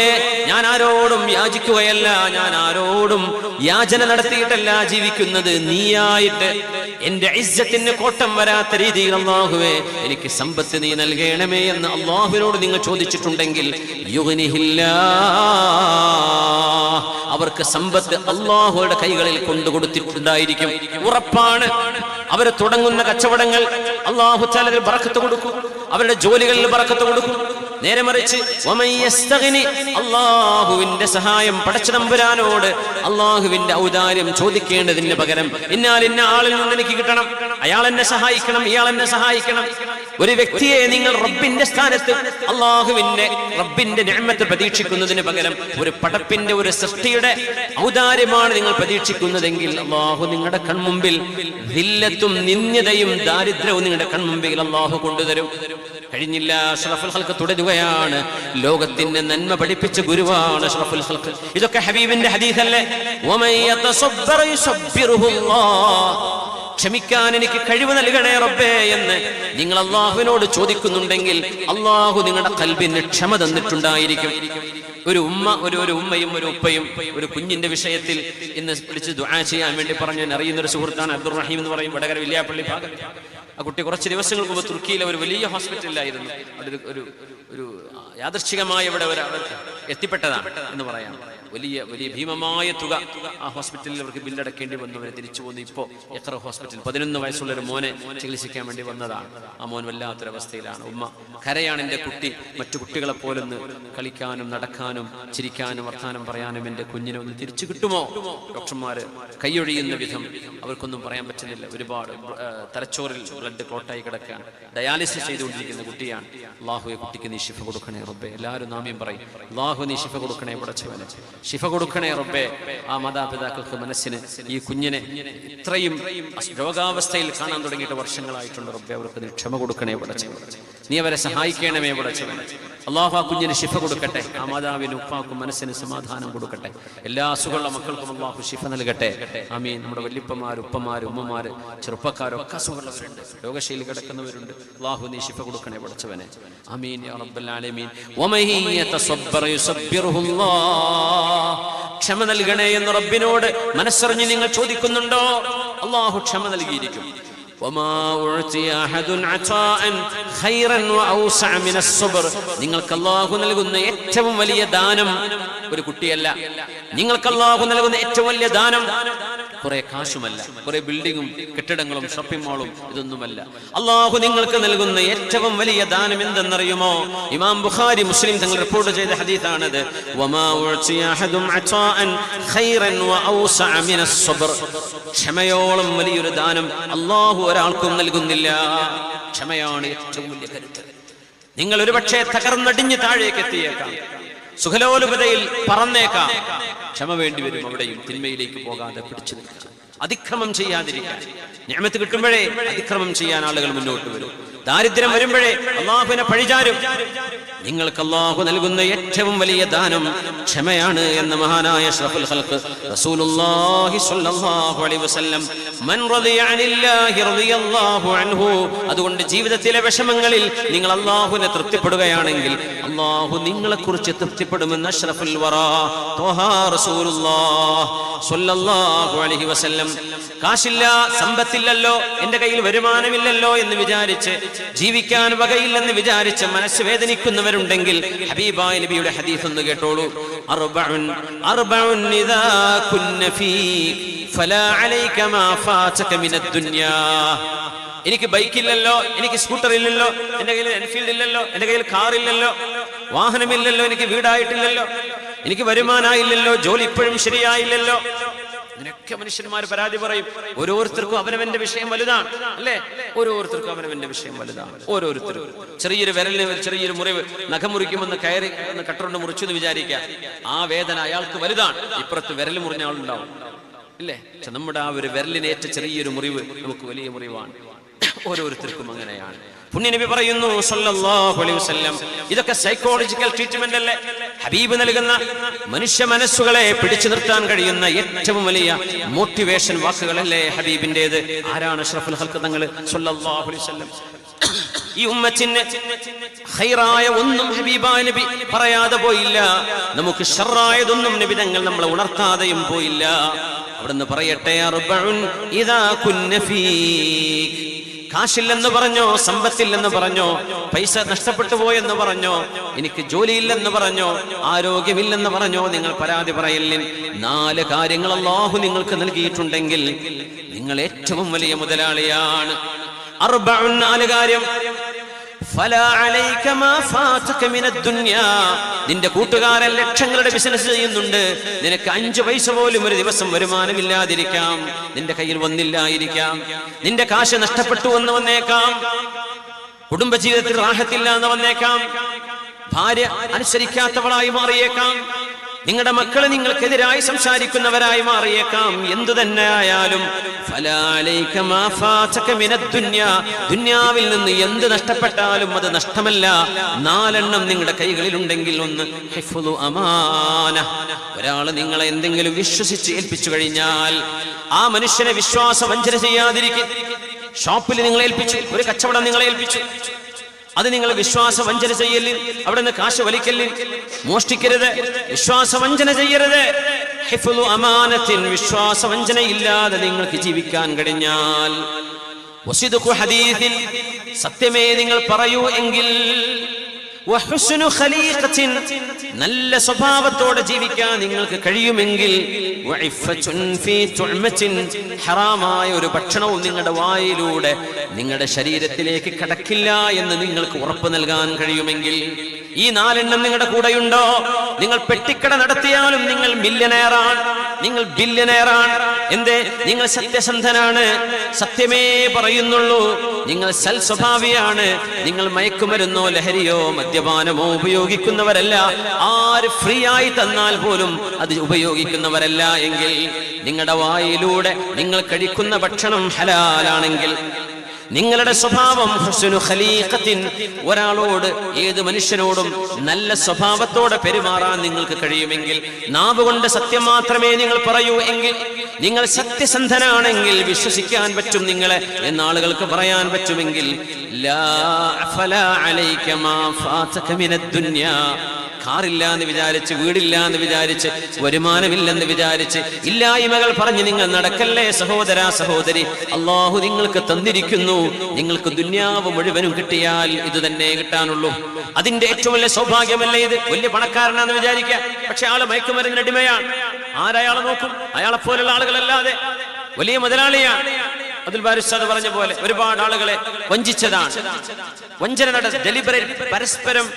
ഞാൻ ആരോടും യാചിക്കുകയല്ല, ഞാൻ ആരോടും യാചന നടത്തിയിട്ടല്ല ജീവിക്കുന്നത്, നീയായിട്ട് എന്റെ ഇസ്സത്തിന് കോട്ടം വരാത്ത രീതിയിൽ അല്ലാഹുവേ എനിക്ക് സമ്പത്ത് നീ നൽകണമേ എന്ന് അല്ലാഹുവിനോട് നിങ്ങൾ ചോദിച്ചിട്ടുണ്ടെങ്കിൽ യുഗ്നിഹില്ലാഹ്, അവർക്ക് സമ്പത്ത് അല്ലാഹുവിന്റെ കൈകളിൽ കൊണ്ടുകൊടുത്തിട്ടുണ്ടായിരിക്കും. ഉറപ്പാണ്. അവർ തുടങ്ങുന്ന കച്ചവടങ്ങൾ അല്ലാഹു തആല ബറക്കത്ത് കൊടുക്കും, അവരുടെ ജോലികളിൽ ബറക്കത്ത് കൊടുക്കും. നേരെ മറിച്ച് അല്ലാഹുവിന്റെ സഹായം പടച്ചതമ്പുരാനോട് അല്ലാഹുവിന്റെ ഔദാര്യം ചോദിക്കേണ്ടതിന് പകരം ഇന്ന ആളിൽ നിന്ന് എനിക്ക് കിട്ടണം, അയാൾ എന്നെ സഹായിക്കണം, ഇയാൾ എന്നെ സഹായിക്കണം. ഒരു വ്യക്തിയെ നിങ്ങൾ റബ്ബിന്റെ സ്ഥാനത്ത് റബ്ബിന്റെ നിഅമത്ത് പ്രതീക്ഷിക്കുന്നതിന് പകരം ഒരു പടപ്പിന്റെ, ഒരു സൃഷ്ടിയുടെ ഔദാര്യമാണ് നിങ്ങൾ പ്രതീക്ഷിക്കുന്നതെങ്കിൽ അല്ലാഹു നിങ്ങളുടെ കൺമുമ്പിൽ ദില്ലത്തും നിന്ദ്യതയും ദാരിദ്ര്യവും നിങ്ങളുടെ കൺമുമ്പിൽ അല്ലാഹു കൊണ്ടുതരും. കഴിഞ്ഞില്ല. അഷ്റഫുൽ ഖൽഖ് തുടരുകയാണ്. ലോകത്തിന്റെ നന്മ പഠിപ്പിച്ച ഗുരുവാണ് അഷ്റഫുൽ ഖൽഖ്. ഇതൊക്കെ ഹബീബിന്റെ ഹദീസല്ലേ. വമൻ യതസബ്ബർ യുസബ്ബിറുഹുല്ലാഹ്, ക്ഷമിക്കാൻ എനിക്ക് കഴിവ് നൽകണേ റബ്ബേ എന്ന് നിങ്ങൾ അല്ലാഹുവിനോട് ചോദിക്കുന്നുണ്ടെങ്കിൽ അല്ലാഹു നിങ്ങളുടെ ഖൽബിന് ക്ഷമ തന്നിട്ടുണ്ടായിരിക്കും. ഒരു ഉമ്മയും ഒരു ഉപ്പയും ഒരു കുഞ്ഞിന്റെ വിഷയത്തിൽ ഇന്ന് വിളിച്ച് ദുആ ചെയ്യാൻ വേണ്ടി പറഞ്ഞു. അറിയുന്ന ഒരു സുഹൃത്താണ് അബ്ദുറഹീം എന്ന് പറയും, വടകര വില്യാപ്പള്ളി ഭാഗം. ആ കുട്ടി കുറച്ച് ദിവസങ്ങൾക്ക് മുമ്പ് തുർക്കിയിലെ ഒരു വലിയ ഹോസ്പിറ്റലിലായിരുന്നു. അവിടെ ഒരു യാദൃശ്ചികമായി ഇവിടെ എത്തിപ്പെട്ടതാണ് എന്ന് പറയാം. വലിയ ഭീമമായ തുക ആ ഹോസ്പിറ്റലിൽ അവർക്ക് ബില്ലടക്കേണ്ടി വന്നു. അവരെ തിരിച്ചു പോന്നു. ഇപ്പോൾ എത്ര ഹോസ്പിറ്റൽ 11 വയസ്സുള്ള ഒരു മോനെ ചികിത്സിക്കാൻ വേണ്ടി വന്നതാണ്. ആ മോൻ വല്ലാത്തൊരവസ്ഥയിലാണ്. ഉമ്മ കരയാണ്, എൻ്റെ കുട്ടി മറ്റു കുട്ടികളെ പോലൊന്ന് കളിക്കാനും നടക്കാനും ചിരിക്കാനും വർത്താനം പറയാനും എൻ്റെ കുഞ്ഞിനെ ഒന്ന് തിരിച്ചു കിട്ടുമോ? ഡോക്ടർമാർ കൈയൊഴിയുന്ന വിധം അവർക്കൊന്നും പറയാൻ പറ്റുന്നില്ല. ഒരുപാട് തലച്ചോറിൽ ബ്ലഡ് ക്ലോട്ടായി കിടക്കുകയാണ്. ഡയാലിസിസ് ചെയ്തുകൊണ്ടിരിക്കുന്ന കുട്ടിയാണ്. അല്ലാഹുവേ കുട്ടിക്ക് നീ ശിഫ കൊടുക്കണേ റബ്ബേ. എല്ലാവരും നാമീം പറയും. അല്ലാഹു നീ ശിഫ കൊടുക്കണേ പടച്ചവനെ, ശിഫ കൊടുക്കണേ റബ്ബേ. ആ മാതാപിതാക്കൾക്ക് മനസ്സിന് ഈ കുഞ്ഞിനെ ഇത്രയും രോഗാവസ്ഥയിൽ കാണാൻ തുടങ്ങിയിട്ട് വർഷങ്ങളായിട്ടുണ്ട് റബ്ബേ. അവർക്ക് നീ ക്ഷമ കൊടുക്കണേ പടച്ചവനെ, നീ അവരെ സഹായിക്കണമേ പടച്ചവനെ. അള്ളാഹു ആ കുഞ്ഞിന് ശിഫ കൊടുക്കട്ടെ. ആ മാതാവിനും ഉപ്പാക്കും മനസ്സിന് സമാധാനം കൊടുക്കട്ടെ. എല്ലാ അസുഖമുള്ള മക്കൾക്കും അള്ളാഹു ശിഫ നൽകട്ടെ. ആമീൻ. നമ്മുടെ വല്യപ്പന്മാർ, ഉപ്പമാർ, ഉമ്മമാർ, ചെറുപ്പക്കാരൊക്കെ അസുഖമുള്ളവരുണ്ട്, രോഗശൈലി കിടക്കുന്നവരുണ്ട്. അള്ളാഹു നീ ശിഫ കൊടുക്കണേ പടച്ചവനെ. ആമീൻ യാ റബ്ബൽ ആലമീൻ. വമൻ യതസബ്ബർ യുസബ്ബിറുഹുല്ലാഹ്. ക്ഷമ നൽകണേ എന്ന് റബ്ബിനോട് മനസ്സറിഞ്ഞ് നിങ്ങൾ ചോദിക്കുന്നുണ്ടോ? അള്ളാഹു ക്ഷമ നൽകിയിരിക്കും. നിങ്ങൾക്ക് അല്ലാഹു നൽകുന്ന ഏറ്റവും വലിയ ദാനം ഒരു കുട്ടിയല്ല. നിങ്ങൾക്ക് അല്ലാഹു നൽകുന്ന ഏറ്റവും വലിയ ദാനം കുറെ കാശുമല്ല, കുറെ ബിൽഡിങ്ങും കെട്ടിടങ്ങളും ഷോപ്പിംഗ് മാളും ഇതൊന്നുമല്ല. അല്ലാഹു നിങ്ങൾക്ക് നൽകുന്ന ഏറ്റവും വലിയ ദാനം എന്തെന്നറിയുമോ? ഇമാം ബുഖാരി, മുസ്ലിം തങ്ങൾ റിപ്പോർട്ട് ചെയ്ത ഹദീസാണത്. ക്ഷമയോളം വലിയൊരു ദാനം അല്ലാഹു ഒരാൾക്കും നൽകുന്നില്ല. ക്ഷമയാണ് ഏറ്റവും വലിയ കരുത്ത്. നിങ്ങൾ ഒരുപക്ഷെ തകർന്നടിഞ്ഞ് താഴേക്ക് എത്തിയേക്കാം, സുഖലോലുപതയിൽ പറന്നേക്കാം. ക്ഷമ വേണ്ടി വരും. അവിടെയും തിന്മയിലേക്ക് പോകാതെ പിടിച്ചു നിൽക്കാം, അതിക്രമം ചെയ്യാതിരിക്കാൻ. നിഅമത്ത് കിട്ടുമ്പോഴേ അതിക്രമം ചെയ്യാൻ ആളുകൾ മുന്നോട്ട് വരും. ദാരിദ്ര്യം വരുമ്പോഴേ അല്ലാഹുവിനെ പഴിചാരും. നിങ്ങൾക്ക് അല്ലാഹു നൽകുന്ന ഏറ്റവും വലിയ ദാനം ക്ഷമയാണ് എന്ന് മഹാനായ അഷ്റഫുൽ ഖൽഖ് റസൂലുള്ളാഹി സ്വല്ലല്ലാഹു അലൈഹി വസല്ലം മൻ റളിയ അനില്ലാഹി റളിയല്ലാഹു അൻഹു. അതുകൊണ്ട് ജീവിതത്തിലെ വിഷമങ്ങളിൽ നിങ്ങൾ അല്ലാഹുവിനെ തൃപ്തിപ്പെടുകയാണെങ്കിൽ അല്ലാഹു നിങ്ങളെക്കുറിച്ച് തൃപ്തിപ്പെടുമെന്ന് അഷ്റഫുൽ വറാ ത്വഹ റസൂലുള്ളാഹി സ്വല്ലല്ലാഹു അലൈഹി വസല്ലം. കാശില്ല, സമ്പത്തില്ലല്ലോ, എന്റെ കയ്യിൽ വരുമാനമില്ലല്ലോ എന്ന് വിചാരിച്ച്, ജീവിക്കാൻ വകയില്ലെന്ന് വിചാരിച്ച് മനസ്സ് വേദനിക്കുന്നവരുണ്ടെങ്കിൽ ഹബീബായ നബിയുടെ ഹദീസ് ഒന്ന് കേട്ടോളൂ. അർബഉൻ ഇദാ കുന്ന ഫീക ഫലാ അലൈക മാ ഫാതക മിനദ് ദുനിയാ. എനിക്ക് ബൈക്കില്ലല്ലോ, എനിക്ക് സ്കൂട്ടർ ഇല്ലല്ലോ, എന്റെ കയ്യിൽ എൻഫീൽഡ് ഇല്ലല്ലോ, എന്റെ കയ്യിൽ കാർ ഇല്ലല്ലോ, വാഹനമില്ലല്ലോ, എനിക്ക് വീടായിട്ടില്ലല്ലോ, എനിക്ക് വരുമാനമായില്ലല്ലോ, ജോലി ഇപ്പോഴും ശരിയായില്ലല്ലോ. ഇതിനൊക്കെ മനുഷ്യന്മാർ പരാതി പറയും. ഓരോരുത്തർക്കും അവനവന്റെ വിഷയം വലുതാണ്, അല്ലേ? ഓരോരുത്തർക്കും അവനവന്റെ വിഷയം വലുതാണ്. ഓരോരുത്തരും ചെറിയൊരു വിരലിന് ചെറിയൊരു മുറിവ്, നഖം മുറിക്കുമെന്ന് കയറി കട്ടറുകൊണ്ട് മുറിച്ചു എന്ന് വിചാരിക്കുക, ആ വേദന അയാൾക്ക് വലുതാണ്. ഇപ്പുറത്ത് വിരൽ മുറിഞ്ഞ ആളുണ്ടാവും, ഇല്ലേ? പക്ഷെ നമ്മുടെ ആ ഒരു വിരലിനേറ്റ ചെറിയൊരു മുറിവ് നമുക്ക് വലിയ മുറിവാണ്. ഓരോരുത്തർക്കും അങ്ങനെയാണ്. പുണ്യനബി പറയുന്നു സല്ലല്ലാഹു അലൈഹി വസല്ലം, ഇതൊക്കെ സൈക്കോളജിക്കൽ ട്രീറ്റ്മെന്റ് അല്ലേ? ഹബീബ് നൽകുന്ന മനുഷ്യ മനസ്സുകളെ പിടിച്ചു നിർത്താൻ കഴിയുന്ന ഏറ്റവും വലിയ മോട്ടിവേഷൻ വാക്കുകളല്ലേ ഹബീബിന്റേത്? ആരാണ് അഷ്റഫുൽ ഖൽഖ് തങ്ങൾ സല്ലല്ലാഹു അലൈഹി വസല്ലം? ഈ ഉമ്മത്തിന് ഖൈറായ ഒന്നും ഹബീബായ നബി പറയാതെ പോയില്ല. നമുക്ക് ഷർറായതൊന്നും നബി തങ്ങൾ നമ്മളെ ഉണർത്താതെയും പോയില്ല. അവിടുന്ന് പറയട്ടെ, അർബഉൻ ഇദാ കുന്ന ഫീക. കാശില്ലെന്ന് പറഞ്ഞോ, സമ്പത്തില്ലെന്ന് പറഞ്ഞോ, പൈസ നഷ്ടപ്പെട്ടു പോയെന്ന് പറഞ്ഞോ, എനിക്ക് ജോലിയില്ലെന്ന് പറഞ്ഞോ, ആരോഗ്യമില്ലെന്ന് പറഞ്ഞോ, നിങ്ങൾ പരാതി പറയില്ല. 4 കാര്യങ്ങൾ അല്ലാഹു നിങ്ങൾക്ക് നൽകിയിട്ടുണ്ടെങ്കിൽ നിങ്ങൾ ഏറ്റവും വലിയ മുതലാളിയാണ്. അർബഉൻ, 4 കാര്യം. ഫലാ അലൈക മാ ഫാതക മിനദ് ദുനിയാ. നിന്റെ കൂട്ടുകാരൻ ലക്ഷങ്ങളുടെ ബിസിനസ് ചെയ്യുന്നുണ്ട്, നിനക്ക് 5 പൈസ പോലും ഒരു ദിവസം വരുമാനമില്ലാതിരിക്കാം, നിന്റെ കയ്യിൽ വന്നില്ലായിരിക്കാം, നിന്റെ കാശ് നഷ്ടപ്പെട്ടു എന്ന് വന്നേക്കാം, കുടുംബജീവിതത്തിൽ റാഹത്തില്ല എന്ന് വന്നേക്കാം, ഭാര്യ അനുസരിക്കാത്തവളായി മാറിയേക്കാം, നിങ്ങളുടെ മക്കള് നിങ്ങൾക്കെതിരായി സംസാരിക്കുന്നവരായി മാറിയേക്കാം. എന്തു തന്നെ ആയാലും ദുനിയാവിൽ നിന്ന് എന്ത് നഷ്ടപ്പെട്ടാലും അത് നഷ്ടമല്ല. 4 നിങ്ങളുടെ കൈകളിലുണ്ടെങ്കിൽ, ഒന്ന് ഹിഫ്ളു അമാന. ഒരാള് നിങ്ങളെ എന്തെങ്കിലും വിശ്വസിച്ച് ഏൽപ്പിച്ചു കഴിഞ്ഞാൽ ആ മനുഷ്യനെ വിശ്വാസ വഞ്ചന ചെയ്യാതിരിക്കും. ഷോപ്പിൽ നിങ്ങളെ ഏൽപ്പിച്ചു, ഒരു കച്ചവടം നിങ്ങളെ ഏൽപ്പിച്ചു, അത് നിങ്ങൾ വിശ്വാസ വഞ്ചന ചെയ്യല്, അവിടെ നിന്ന് കാശ് വലിക്കല്, മോഷ്ടിക്കരുത്, വിശ്വാസ വഞ്ചന ചെയ്യരുത്. ഹിഫ്ളു അമാനത്തിൻ, വിശ്വാസ വഞ്ചന ഇല്ലാതെ നിങ്ങൾക്ക് ജീവിക്കാൻ കഴിഞ്ഞാൽ, വസിദ്ഖു ഹദീസിൻ, സത്യമേ നിങ്ങൾ പറയൂ എങ്കിൽ, വഹുസ്നു ഖലീഖത്തിൻ, നല്ല സ്വഭാവത്തോടെ ജീവിക്കാൻ നിങ്ങൾക്ക് കഴിയുമെങ്കിൽ, വഇഫ്ഫത്തുൻ ഫീ തുഅമത്തിൻ, ഹറാമായ ഒരു ഭക്ഷണവും നിങ്ങളുടെ വായിലൂടെ നിങ്ങളുടെ ശരീരത്തിലേക്ക് കടക്കില്ല എന്ന് നിങ്ങൾക്ക് ഉറപ്പ് നൽകാൻ കഴിയുമെങ്കിൽ, ഈ 4 നിങ്ങളുടെ കൂടെയുണ്ടോ? നിങ്ങൾ പെട്ടിക്കട നടത്തിയാലും നിങ്ങൾ മില്യനെയറാണ്, നിങ്ങൾ ബില്യനെയറാണ്. എന്തേ? നിങ്ങൾ സത്യസന്ധനാണ്, സത്യമേ പറയുന്നുള്ളൂ, നിങ്ങൾ സൽ സ്വഭാവിയാണ്, നിങ്ങൾ മയക്കുമരുന്നോ ലഹരിയോ മദ്യപാനമോ ഉപയോഗിക്കുന്നവരല്ല, ആര് ഫ്രീ ആയി തന്നാൽ പോലും അത് ഉപയോഗിക്കുന്നവരല്ല എങ്കിൽ, നിങ്ങളുടെ വായിലൂടെ നിങ്ങൾ കഴിക്കുന്ന ഭക്ഷണം ഹലാലാണെങ്കിൽ, നിങ്ങളുടെ സ്വഭാവം ഹുസ്നു ഖലീഖത്തിൻ, ഒരാളോട് ഏത് മനുഷ്യനോടും നല്ല സ്വഭാവത്തോടെ പെരുമാറാൻ നിങ്ങൾക്ക് കഴിയുമെങ്കിൽ, നാവ് കൊണ്ട് സത്യം മാത്രമേ നിങ്ങൾ പറയൂ എങ്കിൽ, നിങ്ങൾ സത്യസന്ധനാണെങ്കിൽ വിശ്വസിക്കാൻ പറ്റും നിങ്ങളെ എന്ന് ആളുകൾക്ക് പറയാൻ പറ്റുമെങ്കിൽ, ലാ ഫലാ അലൈക മാ ഫാതക മിനദ് ദുനിയ, കാറില്ല എന്ന് വിചാരിച്ച്, വീടില്ല എന്ന് വിചാരിച്ച്, വരുമാനമില്ലെന്ന് വിചാരിച്ച് ഇല്ലായ്മകൾ പറഞ്ഞ് നിങ്ങൾ നടക്കല്ലേ സഹോദര സഹോദരി. അള്ളാഹു നിങ്ങൾക്ക് തന്നിരിക്കുന്നു. നിങ്ങൾക്ക് ദുന്യാവ് മുഴുവനും കിട്ടിയാൽ ഇത് തന്നെ കിട്ടാനുള്ളൂ. അതിന്റെ ഏറ്റവും വലിയ സൗഭാഗ്യമല്ലേ ഇത്? വലിയ പണക്കാരനാന്ന് വിചാരിക്കുക, പക്ഷെ ആള് മയക്കുമരുന്നിന് അടിമയാണ്. ആരയാളെ നോക്കും? അയാളെ പോലുള്ള ആളുകളല്ലാതെ വലിയ മുതലാളിയാണ്. അബ്ദുൽ ബാരി ഉസ്താദ് പറഞ്ഞ പോലെ ഒരുപാട് ആളുകളെ വഞ്ചിച്ചതാണ്. വഞ്ചന ഡെലിബറേറ്റ്, പരസ്പരം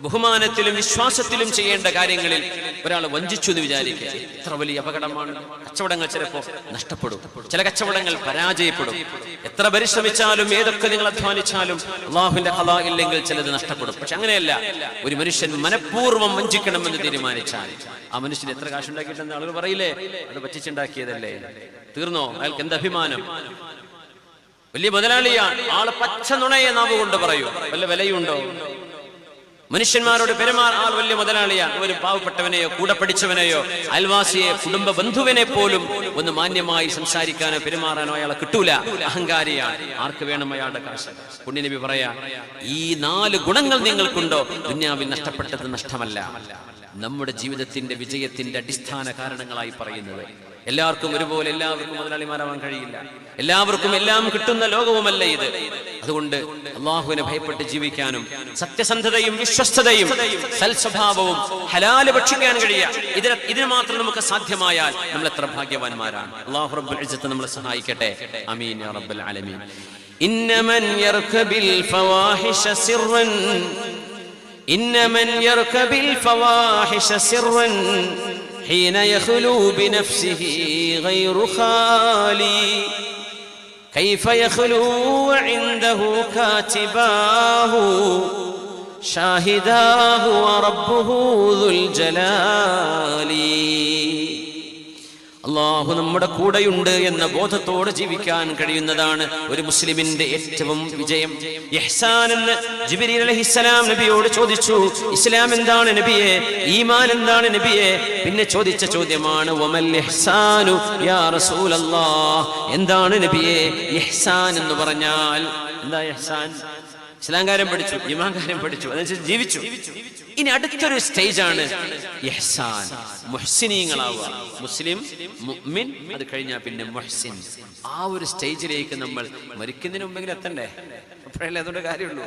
ബഹുമാനത്തിലും വിശ്വാസത്തിലും ചെയ്യേണ്ട കാര്യങ്ങളിൽ ഒരാൾ വഞ്ചിച്ചു എന്ന് വിചാരിക്കുക, എത്ര വലിയ അപകടമാണ്. കച്ചവടങ്ങൾ ചിലപ്പോൾ നഷ്ടപ്പെടും, ചില കച്ചവടങ്ങൾ പരാജയപ്പെടും. എത്ര പരിശ്രമിച്ചാലും ഏതൊക്കെ നിങ്ങൾ അധ്വാനിച്ചാലും അള്ളാഹുവിന്റെ ഖളാ ഇല്ലെങ്കിൽ ചിലത് നഷ്ടപ്പെടും. പക്ഷെ അങ്ങനെയല്ല, ഒരു മനുഷ്യൻ മനഃപൂർവ്വം വഞ്ചിക്കണമെന്ന് തീരുമാനിച്ചാൽ ആ മനുഷ്യൻ എത്ര കാശുണ്ടാക്കിയിട്ടെന്ന് ആളുകൾ പറയില്ലേ, അത് പറ്റിച്ചുണ്ടാക്കിയതല്ലേ, തീർന്നോ? അയാൾക്ക് എന്ത് അഭിമാനം. വലിയ മുതലാളിയാണ്, ആള് പച്ച നുണയെ നാവ് കൊണ്ട് പറയൂ, വല്ല വിലയുണ്ടോ? മനുഷ്യന്മാരോട് പെരുമാറാൻ ആൾ വലിയ മുതലാളിയാണ്. ഒരു പാവപ്പെട്ടവനെയോ കൂടെ പഠിച്ചവനെയോ അയൽവാസിയെ കുടുംബ ബന്ധുവിനെ പോലും ഒന്ന് മാന്യമായി സംസാരിക്കാനോ പെരുമാറാനോ അയാളെ കിട്ടൂല. അഹങ്കാരിയാണ്. ആർക്ക് വേണം അയാളുടെ കാശ്? പുണ്യനബി പറയാ, ഈ 4 ഗുണങ്ങൾ നിങ്ങൾക്കുണ്ടോ, ദുനിയാവിൽ നഷ്ടപ്പെട്ടത് നഷ്ടമല്ല. നമ്മുടെ ജീവിതത്തിന്റെ വിജയത്തിന്റെ അടിസ്ഥാന കാരണങ്ങളായി പറയുന്നത്. എല്ലാവർക്കും ഒരുപോലെ എല്ലാവർക്കും മുതലാളിമാരാവാൻ കഴിയില്ല. എല്ലാവർക്കും എല്ലാം കിട്ടുന്ന ലോകവുമല്ല ഇത്. അതുകൊണ്ട് അള്ളാഹുവിനെ ഭയപ്പെട്ട് ജീവിക്കാനും സത്യസന്ധതയും വിശ്വസ്തതയും സൽസ്വഭാവവും ഹലാല് ഭക്ഷിക്കാൻ കഴിയുക, ഇതിന് മാത്രം നമുക്ക് സാധ്യമായാൽ നമ്മൾ എത്ര ഭാഗ്യവാന്മാരാണ്. അള്ളാഹു റബ്ബുൽ ഇസ്സത്ത് നമ്മളെ സഹായിക്കട്ടെ. ആമീൻ യാ റബ്ബൽ ആലമീൻ. ഇന്നമൻ യർകബിൽ ഫവാഹിഷ സിർറൻ, ഇന്നമൻ യർകബിൽ ഫവാഹിഷ സിർറൻ حين يخلو بنفسه غير خالي كيف يخلو وعنده كاتباه شاهداه وربه ذو الجلال. അള്ളാഹു നമ്മുടെ കൂടെയുണ്ട് എന്ന ബോധത്തോടെ ജീവിക്കാൻ കഴിയുന്നതാണ് ഒരു മുസ്ലിമിന്റെ ഏറ്റവും വിജയം. ഇഹ്സാൻ എന്ന് ജിബ്രീൽ അലൈഹിസ്സലാം നബിയോട് ചോദിച്ചു, ഇസ്ലാം എന്താണ് നബിയെ, ഈമാൻ എന്താണ് നബിയെ? പിന്നെ ചോദിച്ച ചോദ്യമാണ് വമൽ ഇഹ്സാനു യാ റസൂലല്ലാഹ്, എന്താണ് നബിയെ ഇഹ്സാൻ എന്ന് പറഞ്ഞാൽ? എന്താ ഇഹ്സാൻ? ഇസ്ലാം കാര്യം പഠിച്ചു, ഈമാൻ കാര്യം പഠിച്ചു, അതനുസരിച്ച് ജീവിച്ചു. ഇനി അടുത്തൊരു സ്റ്റേജാണ് ഇഹ്സാൻ, മുഹ്സിനീങ്ങളാവുക. മുസ്ലിം, മുഅ്മിൻ, അത് കഴിഞ്ഞാൽ പിന്നെ മുഹ്സിൻ. ആ ഒരു സ്റ്റേജിലേക്ക് നമ്മൾ മരിക്കുന്നതിന് മുമ്പെങ്കിലും എത്തണ്ടേ? അപ്പോഴല്ലേ അതുകൊണ്ട് കാര്യമുള്ളൂ.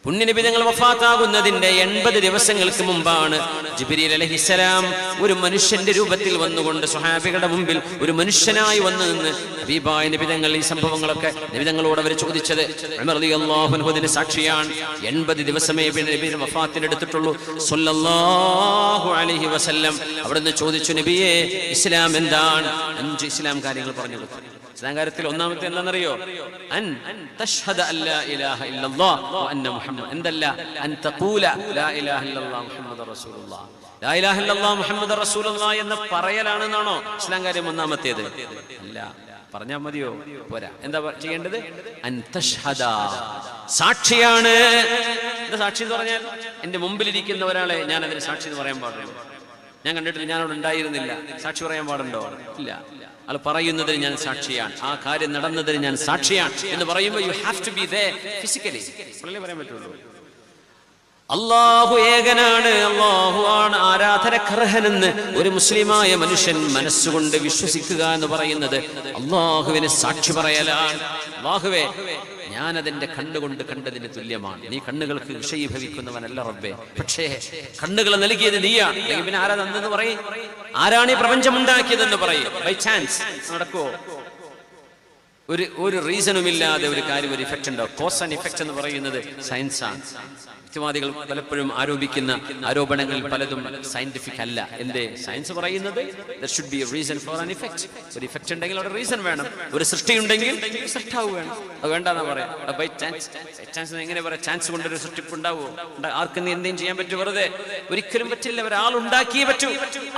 പുണ്യനബി തങ്ങൾ വഫാത്താകുന്നതിന്റെ 80 ദിവസങ്ങൾക്ക് മുമ്പാണ് ജിബ്രീൽ അലൈഹിസ്സലാം ഒരു മനുഷ്യന്റെ രൂപത്തിൽ വന്നുകൊണ്ട് സ്വഹാബികളുടെ മുമ്പിൽ ഒരു മനുഷ്യനായി വന്നു നിന്ന് ഹബീബായ നബി തങ്ങൾ ഈ സംഭവങ്ങളൊക്കെ നബി തങ്ങളോട് അവർ ചോദിച്ചത്. ഉമർ റളിയല്ലാഹു അൻഹു അതിന് സാക്ഷിയാണ്. 80 ദിവസമേ നബിയുടെ വഫാത്തിന് എടുത്തിട്ടുള്ളൂ സ്വല്ലല്ലാഹു അലൈഹി വസല്ലം. അവിടുന്ന് ചോദിച്ചു, നബിയെ ഇസ്ലാം എന്താണ്? 5 ഇസ്ലാം കാര്യങ്ങൾ പറഞ്ഞു കൊടുത്തു. ഇസ്ലാം കാര്യത്തിൽ ഒന്നാമത്തെ എന്താണെന്നറിയോ? അൻ തശ്ഹദ അല്ലാ ഇലാഹ ഇല്ലല്ലാഹ് വ അന്ന മുഹമ്മദ്, എന്തല്ല, അൻ തഖൂല ലാ ഇലാഹ ഇല്ലല്ലാഹ് മുഹമ്മദുർ റസൂലുള്ളാഹ്, ലാ ഇലാഹ ഇല്ലല്ലാഹ് മുഹമ്മദുർ റസൂലുള്ളാഹ് എന്ന് പറയലാണെന്നാണോ ഇസ്ലാം കാര്യം ഒന്നാമത്തേത്? അല്ല, പറഞ്ഞാൽ മതിയോ? പോരാ. എന്താ ചെയ്യേണ്ടത്? അൻ തശ്ഹദ, സാക്ഷിയാണ്. എന്താ സാക്ഷി എന്ന് പറഞ്ഞാൽ? എന്റെ മുമ്പിലിരിക്കുന്ന ഒരാളെ ഞാൻ അതിന് സാക്ഷി എന്ന് പറയാൻ പാടില്ല. ഞാൻ കണ്ടിട്ടില്ല, ഞാനവിടെ ഉണ്ടായിരുന്നില്ല, സാക്ഷി പറയാൻ പാടുണ്ടോ? ഇല്ല. അത് പറയുന്നതിന് ഞാൻ സാക്ഷിയാണ്, ആ കാര്യം നടന്നതിന് ഞാൻ സാക്ഷിയാണ് എന്ന് പറയുമ്പോൾ you have to be there physically. പറയാൻ പറ്റുള്ളൂ. അള്ളാഹു ഏകനാണ്, അള്ളാഹു ആണ് ആരാധനക്കർഹനെന്ന് ഒരു മുസ്ലിമായ മനുഷ്യൻ മനസ്സുകൊണ്ട് വിശ്വസിക്കുക എന്ന് പറയുന്നത് അള്ളാഹുവിന് സാക്ഷി പറയലാണ്. അള്ളാഹുവേ, ഞാൻ അതെന്റെ കണ്ണുകൊണ്ട് കണ്ടതിന് തുല്യമാണ്. നീ കണ്ണുകൾക്ക് വിഷയീഭവിക്കുന്നവനല്ല റബ്ബേ, പക്ഷേ കണ്ണുകൾ നൽകിയത് നീയാണ്. പിന്നെ ആരാ തന്നെന്ന് പറയും? ആരാണ് ഈ പ്രപഞ്ചം ഉണ്ടാക്കിയതെന്ന് പറയും. ബൈ ചാൻസ് നടക്കുവോ? ഒരു റീസണുമില്ലാതെ ഒരു കാര്യം ഒരു ഇഫക്റ്റ് ഉണ്ടാവും. കോസ് ആൻഡ് ഇഫക്റ്റ് എന്ന് പറയുന്നത് സയൻസാണ്. യുക്തിവാദികൾ പലപ്പോഴും ആരോപിക്കുന്ന ആരോപണങ്ങൾ പലതും സയന്റിഫിക് അല്ല. എന്തേ? സയൻസ് പറയുന്നത് there should be a reason for an effect. ഒരു ഇഫക്റ്റ് ഉണ്ടെങ്കിൽ അവിടെ റീസൺ വേണം. ഒരു സൃഷ്ടി ഉണ്ടെങ്കിൽ സൃഷ്ടാവ് വേണം. അത് വേണ്ടെന്നാ പറയാം. ബൈ ചാൻസ്, ചാൻസ് എങ്ങനെ പറയാം? ചാൻസ് കൊണ്ടൊരു സൃഷ്ടിപ്പ് ഉണ്ടാവുമോ? ആർക്കും എന്തെങ്കിലും ചെയ്യാൻ പറ്റും? വെറുതെ ഒരിക്കലും പറ്റില്ല. ഒരാൾ ഉണ്ടാക്കിയേ പറ്റൂ.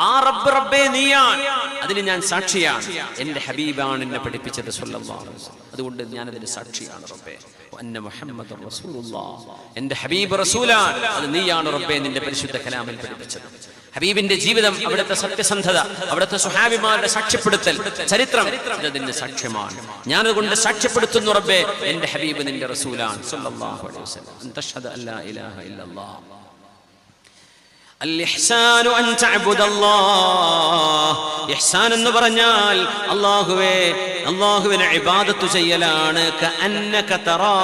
ആ റബ്ബേ നീയാണ്. അതിന് ഞാൻ സാക്ഷിയാണ്. എന്റെ ഹബീബാണ് എന്നെ പഠിപ്പിച്ചത് സ്വല്ലല്ലാഹു അലൈഹി വസല്ലം. അതുകൊണ്ട് ഞാൻ അതിന് സാക്ഷിയാണ് റബ്ബേ. അന്ന മുഹമ്മദുർ റസൂലുള്ളാഹ്, എന്റെ ഹബീബ് റസൂലാണ്, അത് നീയാണ് റബ്ബേ നിന്റെ പരിശുദ്ധ കലാമിൽ പഠിപ്പിച്ചത്. ഹബീബിന്റെ ജീവിതം, അവിടുത്തെ സത്യസന്ധത, അവിടുത്തെ സ്വഹാബിമാരുടെ സാക്ഷ്യപ്പെടുത്തൽ, ചരിത്രം അതിന്റെ സാക്ഷ്യമാണ്. ഞാനതുകൊണ്ട് സാക്ഷ്യപ്പെടുത്തുന്നു റബ്ബേ, എന്റെ ഹബീബ് നിന്റെ റസൂലാണ് സ്വല്ലല്ലാഹു അലൈഹി വസല്ലം. അൻതഷ്ഹദു അല്ലാ ഇലാഹ ഇല്ലല്ലാഹ്. അൽ-ഇഹ്സാനു അൻ തഅബുദല്ലാഹ്. ഇഹ്സാൻ എന്ന് പറഞ്ഞാൽ അല്ലാഹുവിനെ ഇബാദത്ത് ചെയ്യലാണ്. കഅന്നക തറാ,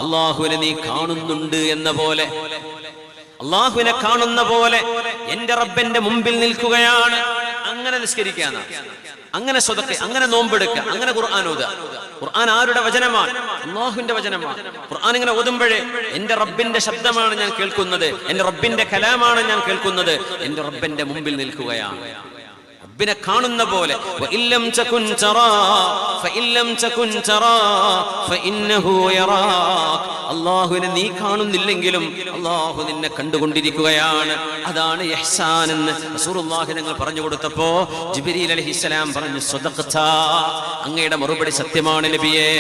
അല്ലാഹുവിനെ നീ കാണുന്നുണ്ട് എന്ന പോലെ, അല്ലാഹുവിനെ കാണുന്ന പോലെ എന്റെ റബ്ബിന്റെ മുമ്പിൽ നിൽക്കുകയാണ്. അങ്ങനെ നിസ്കരിക്കാനാ, അങ്ങനെ സ്വതക്കെ, അങ്ങനെ നോമ്പെടുക്കുക, അങ്ങനെ ഖുർആൻ ഓതുക. ഖുർആൻ ആരുടെ വചനമാണ്? അല്ലാഹുവിന്റെ വചനമാണ്. ഖുർആൻ ഇങ്ങനെ ഓതുമ്പോഴേ എന്റെ റബ്ബിന്റെ ശബ്ദമാണ് ഞാൻ കേൾക്കുന്നത്, എന്റെ റബ്ബിന്റെ കലാമാണ് ഞാൻ കേൾക്കുന്നത്. എന്റെ റബ്ബിന്റെ മുമ്പിൽ നിൽക്കുകയാണ്, റബ്ബിനെ കാണുന്ന പോലെ. വഇല്ലം തകുൻ തറാ ഫഇല്ലം തകുൻ തറാ ഫഇന്നഹു യറാക്. അല്ലാഹുവിനെ നീ കാണുന്നില്ലെങ്കിലും അല്ലാഹു നിന്നെ കണ്ടുകൊണ്ടിരിക്കുകയാണ്. അതാണ് ഇഹ്സാൻ എന്ന് റസൂലുള്ളാഹി ഞങ്ങൾ പറഞ്ഞു കൊടുത്തപ്പോ ജിബ്രീൽ അലൈഹിസ്സലാം പറഞ്ഞു, സദഖത, അങ്ങയുടെ മറുപടി സത്യമാണ് നബിയേ.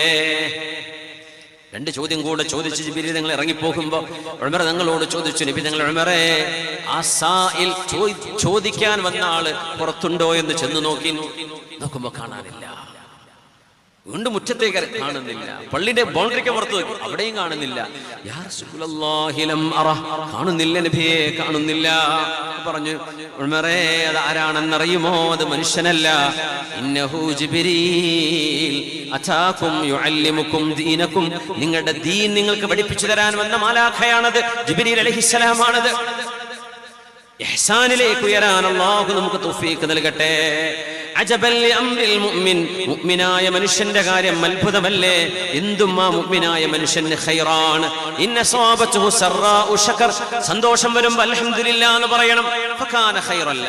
രണ്ട് ചോദ്യം കൂടെ ചോദിച്ച് ജിബ്രീൽ നിങ്ങൾ ഇറങ്ങിപ്പോകുമ്പോ ഉമർ തങ്ങളോട് ചോദിച്ചു, നബി തങ്ങൾ, ഉമറേ, ആ സായിൽ ചോദിക്കാൻ വന്ന ആള് പുറത്തുണ്ടോ എന്ന് ചെന്ന് നോക്കുമ്പോ കാണാനില്ല. വീണ്ടും മുറ്റത്തേക്ക് കാണുന്നില്ല. പള്ളിയുടെ ബൗണ്ടറിക്ക് പുറത്ത് നോക്കി, അവിടെയും കാണുന്നില്ല. യാ റസൂലല്ലാഹി ലം അറ, കാണുന്നില്ല നബിയെ, കാണുന്നില്ല. പറഞ്ഞു, ഉമറേ, അത് ആരാണെന്നറിയുമോ? അത് മനുഷ്യനല്ല, ഇന്നഹു ജിബ്രീൽ അതാകും യുഅല്ലിമുകും ദീനകും, നിങ്ങളുടെ ദീൻ നിങ്ങൾക്ക് പഠിപ്പിച്ചു തരാൻ വന്ന മാലാഖയാണത്, ജിബ്രീൽ അലൈഹിസ്സലാമാണത്. ഇഹ്സാനിലേക്ക് ഉയരാൻ അല്ലാഹു നമുക്ക് തൗഫീഖ് നൽകട്ടെ. അജബൽ ലിഅംരിൽ മുഅ്മിൻ, മുഅ്മിനായ മനുഷ്യന്റെ കാര്യം അത്ഭുതമല്ലേ? എന്തും ആ മുഅ്മിനായ മനുഷ്യന് ഖൈറാണ്. ഇന്ന സവാബതുഹു സറാഉ ശകർ, സന്തോഷം വരുമ്പോൾ അൽഹംദുലില്ലാ എന്ന് പറയണം. ഫകാന ഖൈറല്ല.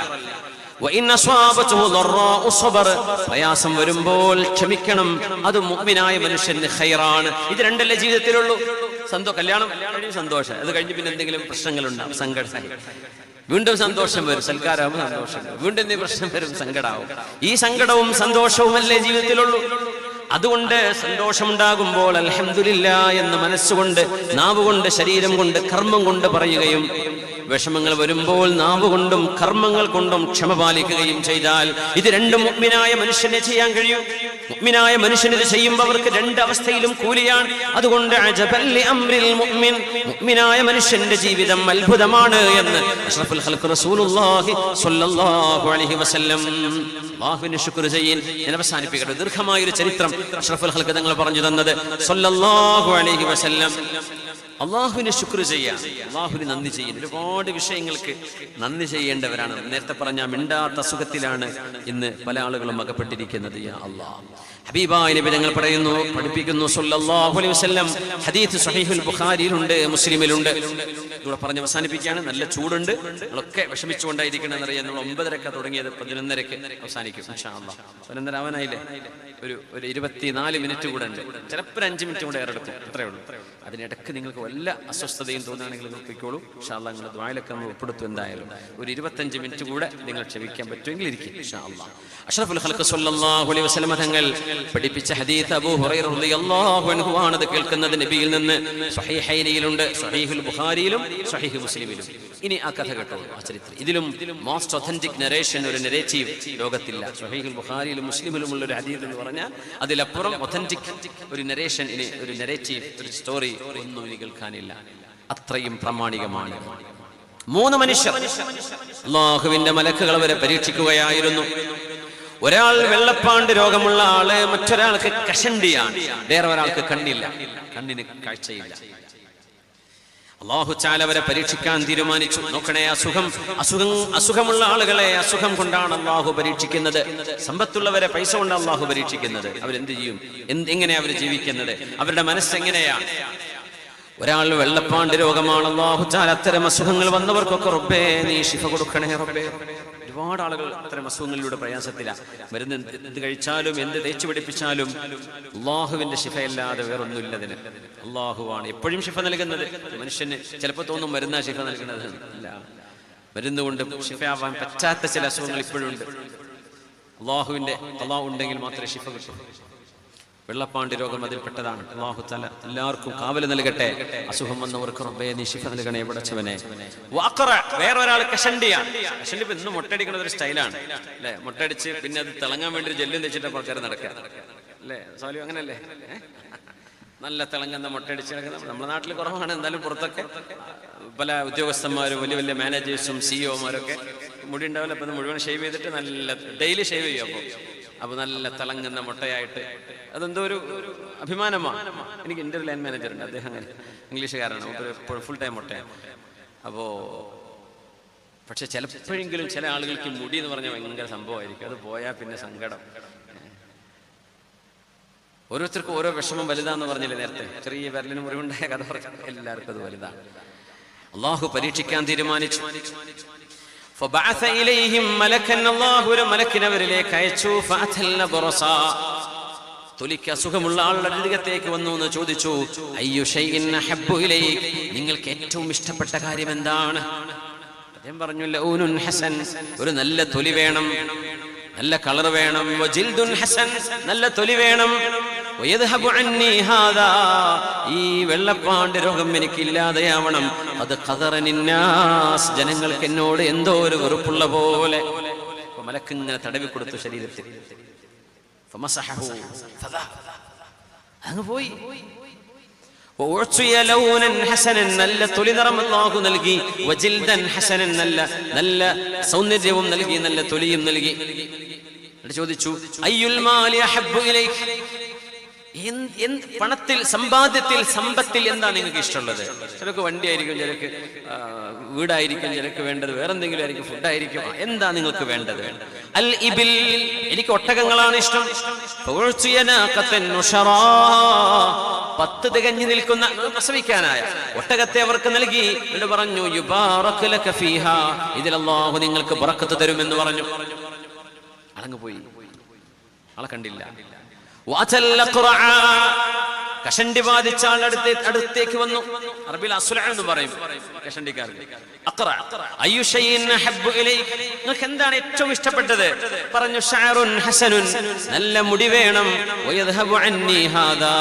വഇന്ന സവാബതുഹു ദറാഉ സബർ, പ്രയാസം വരുമ്പോൾ ക്ഷമിക്കണം. അത് മുഅ്മിനായ മനുഷ്യന് ഖൈറാണ്. ഇത് രണ്ടല്ലേ ജീവിതത്തിലുള്ളൂ. കല്യാണം സന്തോഷം, അത് കഴിഞ്ഞ് പിന്നെ എന്തെങ്കിലും പ്രശ്നങ്ങളുണ്ടാവും, സങ്കടം. വീണ്ടും സന്തോഷം വരും, സൽക്കാരാകുമ്പോൾ സന്തോഷം, വീണ്ടും എന്തെങ്കിലും പ്രശ്നം വരും, സങ്കടമാവും. ഈ സങ്കടവും സന്തോഷവും അല്ലേ ജീവിതത്തിലുള്ളൂ. അതുകൊണ്ട് സന്തോഷമുണ്ടാകുമ്പോൾ അൽഹംദുലില്ലാ എന്ന് മനസ്സുകൊണ്ട്, നാവുകൊണ്ട്, ശരീരം കൊണ്ട്, കർമ്മം കൊണ്ട് പറയുകയും, വിഷമങ്ങൾ വരുമ്പോൾ നാവ് കൊണ്ടും കർമ്മങ്ങൾ കൊണ്ടും ക്ഷമ പാലിക്കുകയും ചെയ്താൽ ഇത് രണ്ടും മുഅ്മിനായ മനുഷ്യനെ ചെയ്യാൻ കഴിയും. മുഅ്മിനായ മനുഷ്യൻ ഇത് ചെയ്യുമ്പോൾ അവർക്ക് രണ്ട് അവസ്ഥയിലും കൂലിയാണ്. അതുകൊണ്ട് അജബൽ ലിഅംരിൽ മുഅ്മിൻ, മുഅ്മിനായ മനുഷ്യന്റെ ജീവിതം അത്ഭുതമാണ് എന്ന് അഷ്റഫുൽ ഖൽഖ് റസൂലുള്ളാഹി സ്വല്ലല്ലാഹു അലൈഹി വസല്ലം. അല്ലാഹുവിനെ ശുക്ർ ചെയ്യാൻ ഞാൻ അവസാനിപ്പിക്കട്ടെ. ദീർഘമായ ഒരു ചരിത്രം അഷ്റഫുൽ ഖൽഖ് തങ്ങൾ പറഞ്ഞു തന്നത് സ്വല്ലല്ലാഹു അലൈഹി വസല്ലം. അള്ളാഹുവിനെ ശുക്ർ ചെയ്യാൻ, അള്ളാഹുവിന് നന്ദി ചെയ്യാൻ, ഒരുപാട് വിഷയങ്ങൾക്ക് നന്ദി ചെയ്യേണ്ടവരാണ്. നേരത്തെ പറഞ്ഞ മിണ്ടാത്ത അസുഖത്തിലാണ് ഇന്ന് പല ആളുകളും അകപ്പെട്ടിരിക്കുന്നത്. യാ അല്ലാഹ്, ഹബീബായ നബി ഞങ്ങൾ പഠിപ്പിക്കുന്നു സ്വല്ലല്ലാഹു അലൈഹി വസല്ലം. ഹദീസ് സ്വഹീഹുൽ ബുഖാരിയിലുണ്ട്, മുസ്ലിമിലുണ്ട്. ഇവിടെ പറഞ്ഞ് അവസാനിപ്പിക്കുകയാണ്. നല്ല ചൂടുണ്ട്, നിങ്ങളൊക്കെ വിഷമിച്ചുകൊണ്ടായിരിക്കണം എന്നറിയാൻ. നമ്മൾ 9:30 തുടങ്ങിയത് 11:30 അവസാനിക്കും ഇൻഷാ അല്ലാഹ്. 11:30 ആവാനായില്ലേ? ഒരു 24 മിനിറ്റ് കൂടെ ഉണ്ട്. ചിലപ്പോൾ 5 മിനിറ്റ് കൂടെ ഏറെടുക്കും, അത്രേ ഉള്ളൂ. അതിനിടയ്ക്ക് നിങ്ങൾക്ക് വല്ല അസ്വസ്ഥതയും തോന്നുകയാണെങ്കിൽ നോക്കിക്കോളൂ. ഇൻഷാ അല്ലാഹ് നിങ്ങൾ ദുആയിലൊക്കെ നമ്മൾ ഉൾപ്പെടുത്തും. എന്തായാലും ഒരു 25 മിനിറ്റ് കൂടെ നിങ്ങൾ ക്ഷമിക്കാൻ പറ്റുമെങ്കിൽ ഇരിക്കും ഇൻഷാ അല്ലാഹ്. അഷ്റഫുൽ ഖൽഖ് സ്വല്ലല്ലാഹു അലൈഹി വസല്ലം തങ്ങൾ പഠിപ്പിച്ച ഹദീസ് അബൂ ഹുറൈറ റളിയല്ലാഹു അൻഹു ആണത് കേൾക്കുന്നത് നബിയിൽ നിന്ന്. സ്വഹീഹൈനിയിലുണ്ട്, സ്വഹീഹുൽ ബുഖാരിയിലും സ്വഹീഹ് മുസ്ലിമിലും. ഇനി ആ കഥ കേട്ടോ, ആ ചരിത്രം. ഇതിലും മോസ്റ്റ് ഒതന്റിക് നരേഷൻ, ഒരു നരേറ്റീവ് ലോകത്തില്ല. സ്വഹീഹുൽ ബുഖാരിയിലും മുസ്ലിമിലും ഉള്ള ഒരു ഹദീസ് എന്ന് പറഞ്ഞാൽ അതിലപ്പുറം ഒതന്റിക് ഒരു നരേഷൻ, ഇനി ഒരു നരേറ്റീവ്, ഒരു സ്റ്റോറി ഒന്നും ഇനി കേൾക്കാനില്ല. അത്രയും പ്രാമാണികമാണ്. 3 മനുഷ്യർ അല്ലാഹുവിന്റെ മലക്കുകൾ അവരെ പരീക്ഷിക്കുകയായിരുന്നു. ഒരാൾ വെള്ളപ്പാണ്ട് രോഗമുള്ള ആള്, മറ്റൊരാൾക്ക് കഷണ്ടിയാണ്, വേറെ ഒരാൾക്ക് കണ്ണില്ല, കണ്ണിന് കാഴ്ചയില്ല. അല്ലാഹു തആല അവരെ പരീക്ഷിക്കാൻ തീരുമാനിച്ചു. നോക്കണേ, അസുഖമുള്ള ആളുകളെ അസുഖം കൊണ്ടാണ് അല്ലാഹു പരീക്ഷിക്കുന്നത്. സമ്പത്തുള്ളവരെ പൈസ കൊണ്ട് അല്ലാഹു പരീക്ഷിക്കുന്നത്. അവരെന്ത് ചെയ്യും? എങ്ങനെയാ അവർ ജീവിക്കുന്നത്? അവരുടെ മനസ്സ് എങ്ങനെയാണ്? ഒരാൾ വെള്ളപ്പാണ്ട് രോഗമാണ്. അല്ലാഹു തആല അത്തരം അസുഖങ്ങൾ വന്നവർക്കൊക്കെ റബ്ബേ നീ ശിഫ കൊടുക്കണേ റബ്ബേ. ഒരുപാട് ആളുകൾ അത്തരം അസുഖങ്ങളിലൂടെ പ്രയാസത്തിലാണ്. മരുന്ന് എന്ത് കഴിച്ചാലും എന്ത് തേച്ചു പിടിപ്പിച്ചാലും അല്ലാഹുവിന്റെ ശിഫയല്ലാതെ വേറൊന്നുമില്ലതിന്. അല്ലാഹുവാണ് എപ്പോഴും ശിഫ നൽകുന്നത്. മനുഷ്യന് ചിലപ്പോൾ തോന്നും മരുന്നാ ശിഫ നൽകുന്നത്. അല്ല, മരുന്ന് കൊണ്ട് ശിഫയാവാൻ പറ്റാത്ത ചില അസുഖങ്ങൾ ഇപ്പോഴും ഉണ്ട്. അള്ളാഹുവിന്റെ അള്ളാഹു ഉണ്ടെങ്കിൽ മാത്രമേ ശിഫ കിട്ടൂ. വെള്ളപ്പാണ്ടി രോഗം അതിൽപ്പെട്ടതാണ്. അല്ലാഹു തആല എല്ലാവർക്കും കാവൽ നൽകട്ടെ. അസുഖം വന്നവർക്ക് റബ്ബേ നീ ശിഫ നൽകണേ പടച്ചവനെ. വേറൊരാൾ കഷണ്ടിയാണ്. കഷണ്ടി ഇപ്പൊ ഇന്ന് മുട്ടടിക്കുന്ന ഒരു സ്റ്റൈലാണ് അല്ലെ. മുട്ടടിച്ച് പിന്നെ അത് തിളങ്ങാൻ വേണ്ടി ഒരു ജെല്ലും തെച്ചിട്ട് ആൾക്കാർ നടക്കുക അല്ലേ സാലു, അങ്ങനല്ലേ? നല്ല തിളങ്ങുന്ന മുട്ടടിച്ച് നമ്മുടെ നാട്ടിൽ കുറവാണ്, എന്തായാലും പുറത്തൊക്കെ പല ഉദ്യോഗസ്ഥന്മാരും വലിയ വലിയ മാനേജേഴ്സും സിഇഒമാരൊക്കെ മുടി ഉണ്ടാവില്ല, അപ്പം മുഴുവൻ ഷേവ് ചെയ്തിട്ട് നല്ല ഡെയിലി ഷേവ് ചെയ്യും. അപ്പോൾ നല്ല തിളങ്ങുന്ന മുട്ടയായിട്ട് അതെന്തോ ഒരു അഭിമാനമാണ്. എനിക്ക് എൻ്റെ ഒരു ലൈൻ മാനേജർ ഉണ്ട്, അദ്ദേഹം അങ്ങനെ ഇംഗ്ലീഷുകാരാണ്, എപ്പോഴും ഫുൾ ടൈം മുട്ടയാണ്. അപ്പോൾ പക്ഷെ ചിലപ്പോഴെങ്കിലും ചില ആളുകൾക്ക് മുടി എന്ന് പറഞ്ഞാൽ ഭയങ്കര സംഭവമായിരിക്കും, അത് പോയാൽ പിന്നെ സങ്കടം. ഓരോരുത്തർക്കും ഓരോ വിഷമം വലുതാന്ന് പറഞ്ഞില്ലേ നേരത്തെ, ചെറിയ വിരലിന് മുറിവുണ്ടായ കഥ പറഞ്ഞാൽ എല്ലാവർക്കും അത് വലുതാണ്. അള്ളാഹു പരീക്ഷിക്കാൻ തീരുമാനിച്ചു. فبعث إليهم ملكا الله ഒരു മലക്കിനെ അവരിലേക്ക് അയച്ചു. فأتل برصا തൊലിക്ക് അസുഖമുള്ള ആളുടെ അടുത്തേക്ക് വന്നു എന്ന് ചോദിച്ചു. അയ്യു ഷൈഇൻ അഹബ്ബു ഇലൈക്, നിങ്ങൾക്ക് ഏറ്റവും ഇഷ്ടപ്പെട്ട കാര്യം എന്താണ്? അദ്ദേഹം പറഞ്ഞു ലൗനുൻ ഹസൻ, ഒരു നല്ല തൊലി വേണം, നല്ല കളർ വേണം. വജിൽദുൻ ഹസൻ, നല്ല തൊലി വേണം. വയദ്ഹബു അന്നി ഹാദാ, ഈ വെള്ളപ്പാണ്ട് രോഗം എനിക്ക് ഇല്ലാതെയാവണം. അത് ഖദറനിന്നാസ്, ജനങ്ങൾക്ക് എന്നോട് എന്തോ ഒരു വെറുപ്പുള്ള പോലെ. മലക്ക് ഇങ്ങനെ തടവി കൊടുത്തു ശരീരത്തിൽ. ഫമസഹഹു അങ്ങ് പോയി. നല്ല തൊലി നിറം അല്ലാഹു നൽകി. വജിൽദൻ ഹസനൻ, നല്ല സൗന്ദര്യവും നൽകി, നല്ല തൊലിയും നൽകി. ചോദിച്ചു അയ്യുൽ മാലി അഹബ്ബു ഇലൈക്, പണത്തിൽ, സമ്പാദ്യത്തിൽ, സമ്പത്തിൽ എന്താ നിങ്ങൾക്ക് ഇഷ്ടമുള്ളത്? ചിലർക്ക് വണ്ടിയായിരിക്കും, ചിലർക്ക് വീടായിരിക്കും, ചിലർക്ക് വേണ്ടത് വേറെന്തെങ്കിലും ആയിരിക്കും, ഫുഡായിരിക്കും. എന്താ നിങ്ങൾക്ക് വേണ്ടത്? അൽ ഇബിൽ, എനിക്ക് ഒട്ടകങ്ങളാണ് ഇഷ്ടം. 10 തികഞ്ഞു നിൽക്കുന്ന പ്രസവിക്കാനായ ഒട്ടകത്തെ അവർക്ക് നൽകി. എന്ന് പറഞ്ഞു യുബാറക് ലക ഫീഹാ, ഇതിൽ അല്ലാഹു നിങ്ങൾക്ക് ബറക്കത്ത് തരുമെന്ന് പറഞ്ഞു. അളങ്ങ് പോയി, ആളെ കണ്ടില്ല. കഷണ്ടി ബാധിച്ച ആൾ അടുത്തേക്ക് വന്നു. അറബിൽ അസ്റഅ എന്ന് പറയും കഷണ്ടിക്കാർക്ക്. അയ്യു ഷൈഇൻ അഹബ്ബു ഇലൈക്, നിങ്ങൾക്ക് എന്താണ് ഏറ്റവും ഇഷ്ടപ്പെട്ടത്? പറഞ്ഞു ശഅറുൻ ഹസനുൻ, നല്ല മുടി വേണം. വയദ്ഹബു അന്നി ഹാദാ,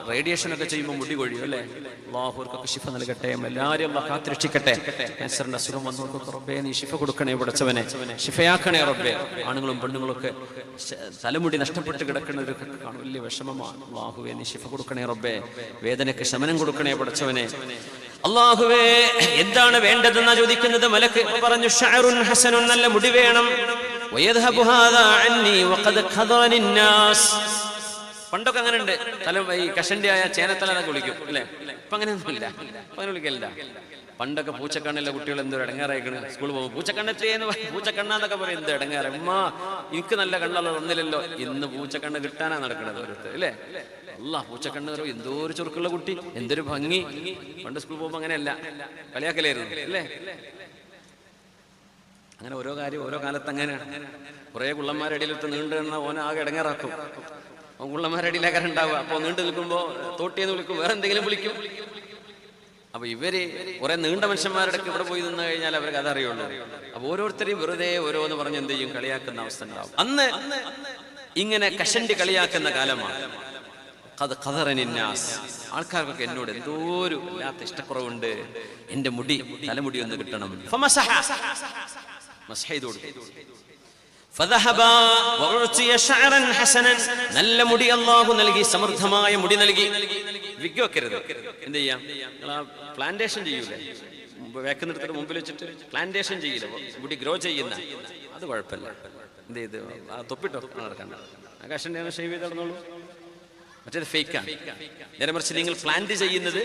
റേഡിയേഷൻ ഒക്കെ ചെയ്യുമ്പോൾ മുടി കൊഴിയും അല്ലേ? അല്ലാഹുവർക്കൊക്കെ ശിഫ നൽകട്ടെ, എല്ലാവരും അല്ലാഹു കാത്തുരക്ഷിക്കട്ടെ. ക്യാൻസറിന്റെ അസുഖം വന്നവർക്കൊക്കെ റബ്ബേ നീ ശിഫ കൊടുക്കണേ പടച്ചവനെ, ശിഫയാക്കണേ റബ്ബേ. ആണുങ്ങളും പെണ്ണുങ്ങളൊക്കെ തലമുടി നഷ്ടപ്പെട്ട് കിടക്കുന്നവരൊക്കെ കാണും, വലിയ വിഷമമാണ്. അല്ലാഹുവേ നീ ശിഫ കൊടുക്കണേ റബ്ബേ, വേദനയ്ക്ക് ശമനം കൊടുക്കണേ പടച്ചവനെ. അല്ലാഹുവേ എന്താണ് വേണ്ടതെന്നാ ചോദിക്കുന്നത്. മലക്ക് പറഞ്ഞു ശഅറുൻ ഹസനുൻ, നല്ല മുടി വേണം. വയദ്ഹബു ഹാദാ അന്നി വഖദ് ഖദറനി നാസ്, പണ്ടൊക്കെ അങ്ങനെ ഉണ്ട്, തല ഈ കഷണ്ടിയായ ചേനത്തല വിളിക്കും അല്ലേ? ഇപ്പൊ അങ്ങനെയൊന്നുമില്ല, ഇപ്പൊ അങ്ങനെ വിളിക്കലില്ല. പണ്ടൊക്കെ പൂച്ചക്കണ്ണിലെ കുട്ടികൾ എന്തോ ഇടങ്ങാറായിക്കണ്, സ്കൂളിൽ പോകുമ്പോൾ പൂച്ചക്കണ്ണെത്രയെന്ന് പറയും, പൂച്ചക്കണ്ണാന്നൊക്കെ പറയും. എന്ത് ഇടങ്ങാറ്, ഉമ്മ എനിക്ക് നല്ല കണ്ണുള്ളത് തന്നില്ലല്ലോ. ഇന്ന് പൂച്ചക്കണ്ണ് കിട്ടാനാ നടക്കണത് ഓരോരുത്തർ അല്ലേ? അല്ല പൂച്ചക്കണ്ണ് തരും, എന്തോ ഒരു ചുരുക്കുള്ള കുട്ടി, എന്തൊരു ഭംഗി. പണ്ട് സ്കൂളിൽ പോകുമ്പോൾ അങ്ങനെയല്ല, കളിയാക്കലായിരുന്നു അല്ലേ? അങ്ങനെ ഓരോ കാര്യം ഓരോ കാലത്ത് അങ്ങനെയാണ്. കുറെ കുള്ളന്മാരടിയിലിട്ട് നീണ്ടു നിന്ന ഓനെ ആകെ ഇടങ്ങാറാക്കും. ഉള്ളമാരടിയിലാക്കാൻ ഉണ്ടാവുക. അപ്പോൾ നീണ്ടു നിൽക്കുമ്പോൾ തോട്ടിയെന്ന് വിളിക്കും, വേറെ എന്തെങ്കിലും വിളിക്കും. അപ്പൊ ഇവര് കുറെ നീണ്ട മനുഷ്യന്മാരുടെ ഇവിടെ പോയി നിന്ന് കഴിഞ്ഞാൽ അവർക്ക് അതറിയുള്ളൂ. അപ്പൊ ഓരോരുത്തരെയും വെറുതെ ഓരോന്ന് പറഞ്ഞ് എന്ത് ചെയ്യും, കളിയാക്കുന്ന അവസ്ഥ ഉണ്ടാവും. അന്ന് ഇങ്ങനെ കഷണ്ടി കളിയാക്കുന്ന കാലമാണ്. ആൾക്കാർക്കൊക്കെ എന്നോട് എന്തോ ഒരു വല്ലാത്ത ഇഷ്ടക്കുറവുണ്ട്, എന്റെ മുടി, തലമുടി ഒന്ന് കിട്ടണം. നല്ല മുടി അല്ലാഹു നൽകി, സമൃദ്ധമായ മുടി നൽകി. വിഗ് വെക്കരുത്, എന്ത് ചെയ്യാം, പ്ലാന്റേഷൻ ചെയ്യൂലേ, വേക്കുന്നിടത്തിന് മുമ്പിൽ വെച്ചിട്ട് പ്ലാന്റേഷൻ ചെയ്യില്ല, മുടി ഗ്രോ ചെയ്യുന്ന, അത് കുഴപ്പമില്ല. എന്ത് ചെയ്ത് തൊപ്പിട്ടോ നടക്കണ്ട, ആകാശന്റെ ഷേവ് ചെയ്ത് നടന്നോളൂ. മറ്റേത് ഫേക്കാണ്. നേരെ മറിച്ച് നിങ്ങൾ പ്ലാന്റ് ചെയ്യുന്നത്,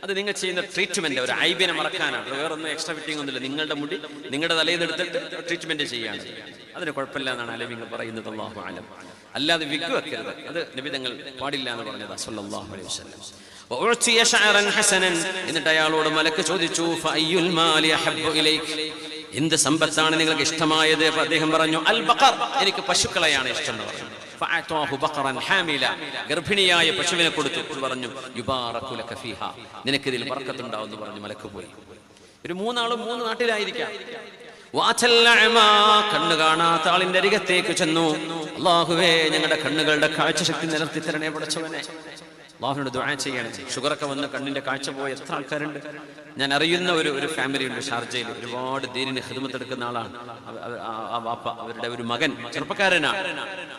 അത് നിങ്ങൾ ചെയ്യുന്ന ട്രീറ്റ്മെന്റ് ഒരു ഐബിനെ മറക്കാനാണ്, വേറൊന്നും എക്സ്ട്രാ ഫിറ്റിംഗ് ഒന്നുമില്ല. നിങ്ങളുടെ മുടി നിങ്ങളുടെ തലയിൽ നിന്ന് എടുത്തിട്ട് ട്രീറ്റ്മെന്റ് ചെയ്യാണ്, അതിന് കുഴപ്പമില്ല എന്നാണ് അലവിങ്ങൾ പറയുന്നത്. അല്ലാഹു അലം. അല്ലാതെ വിഗ് വെക്കരുത്, അത് നബി തങ്ങൾ പാടില്ല എന്ന് പറഞ്ഞതാ സല്ലല്ലാഹു അലൈഹി വസല്ലം. വഉതിയ ശഅറൻ ഹസനൻ, എന്നിട്ട് അയാളോട് മലക്ക് ചോദിച്ചു ഫഅയ്യുൽ മാലി അഹബ്ബു ഇലൈക്, എന്ത് സമ്പത്താണ് നിങ്ങൾക്ക് ഇഷ്ടമായത്? അദ്ദേഹം പറഞ്ഞു അൽ ബഖർ, എനിക്ക് പശുക്കളെയാണ് ഇഷ്ടം എന്ന് പറഞ്ഞു. ഫഅതാഹു ബഖറൻ ഹാമില, ഗർഭിണിയായ പശുവിനെ കൊടുത്തു. പറഞ്ഞു യുബാറകു ലക ഫീഹാ, നിനക്ക് ഇതിൽ ബർക്കത്ത് ഉണ്ടാവും എന്ന് പറഞ്ഞു. മലക്ക് പോയി. ഒരു മൂന്നാളും മൂന്ന് നാട്ടിലായിരിക്കാം. കണ്ണു കാണാത്ത ആളിന്റെ അരികത്തേക്ക് ചെന്നു. അല്ലാഹുവേ, ഞങ്ങളുടെ കണ്ണുകളുടെ കാഴ്ചശക്തി നിലർത്തി തരണേ പടച്ചവനെ. അല്ലാഹുവിനോട് ദുആ ചെയ്യണം. ഷുഗറൊക്കെ വന്ന് കണ്ണിന്റെ കാഴ്ച പോയ എത്ര ആൾക്കാരുണ്ട്. ഞാൻ അറിയുന്ന ഒരു ഫാമിലി ഉണ്ട് ഷാർജയിൽ, ഒരുപാട് ദീനിന് ഖിദ്മത്ത് എടുക്കുന്ന ആളാണ്. അവരുടെ ഒരു മകൻ ചെറുപ്പക്കാരനാണ്,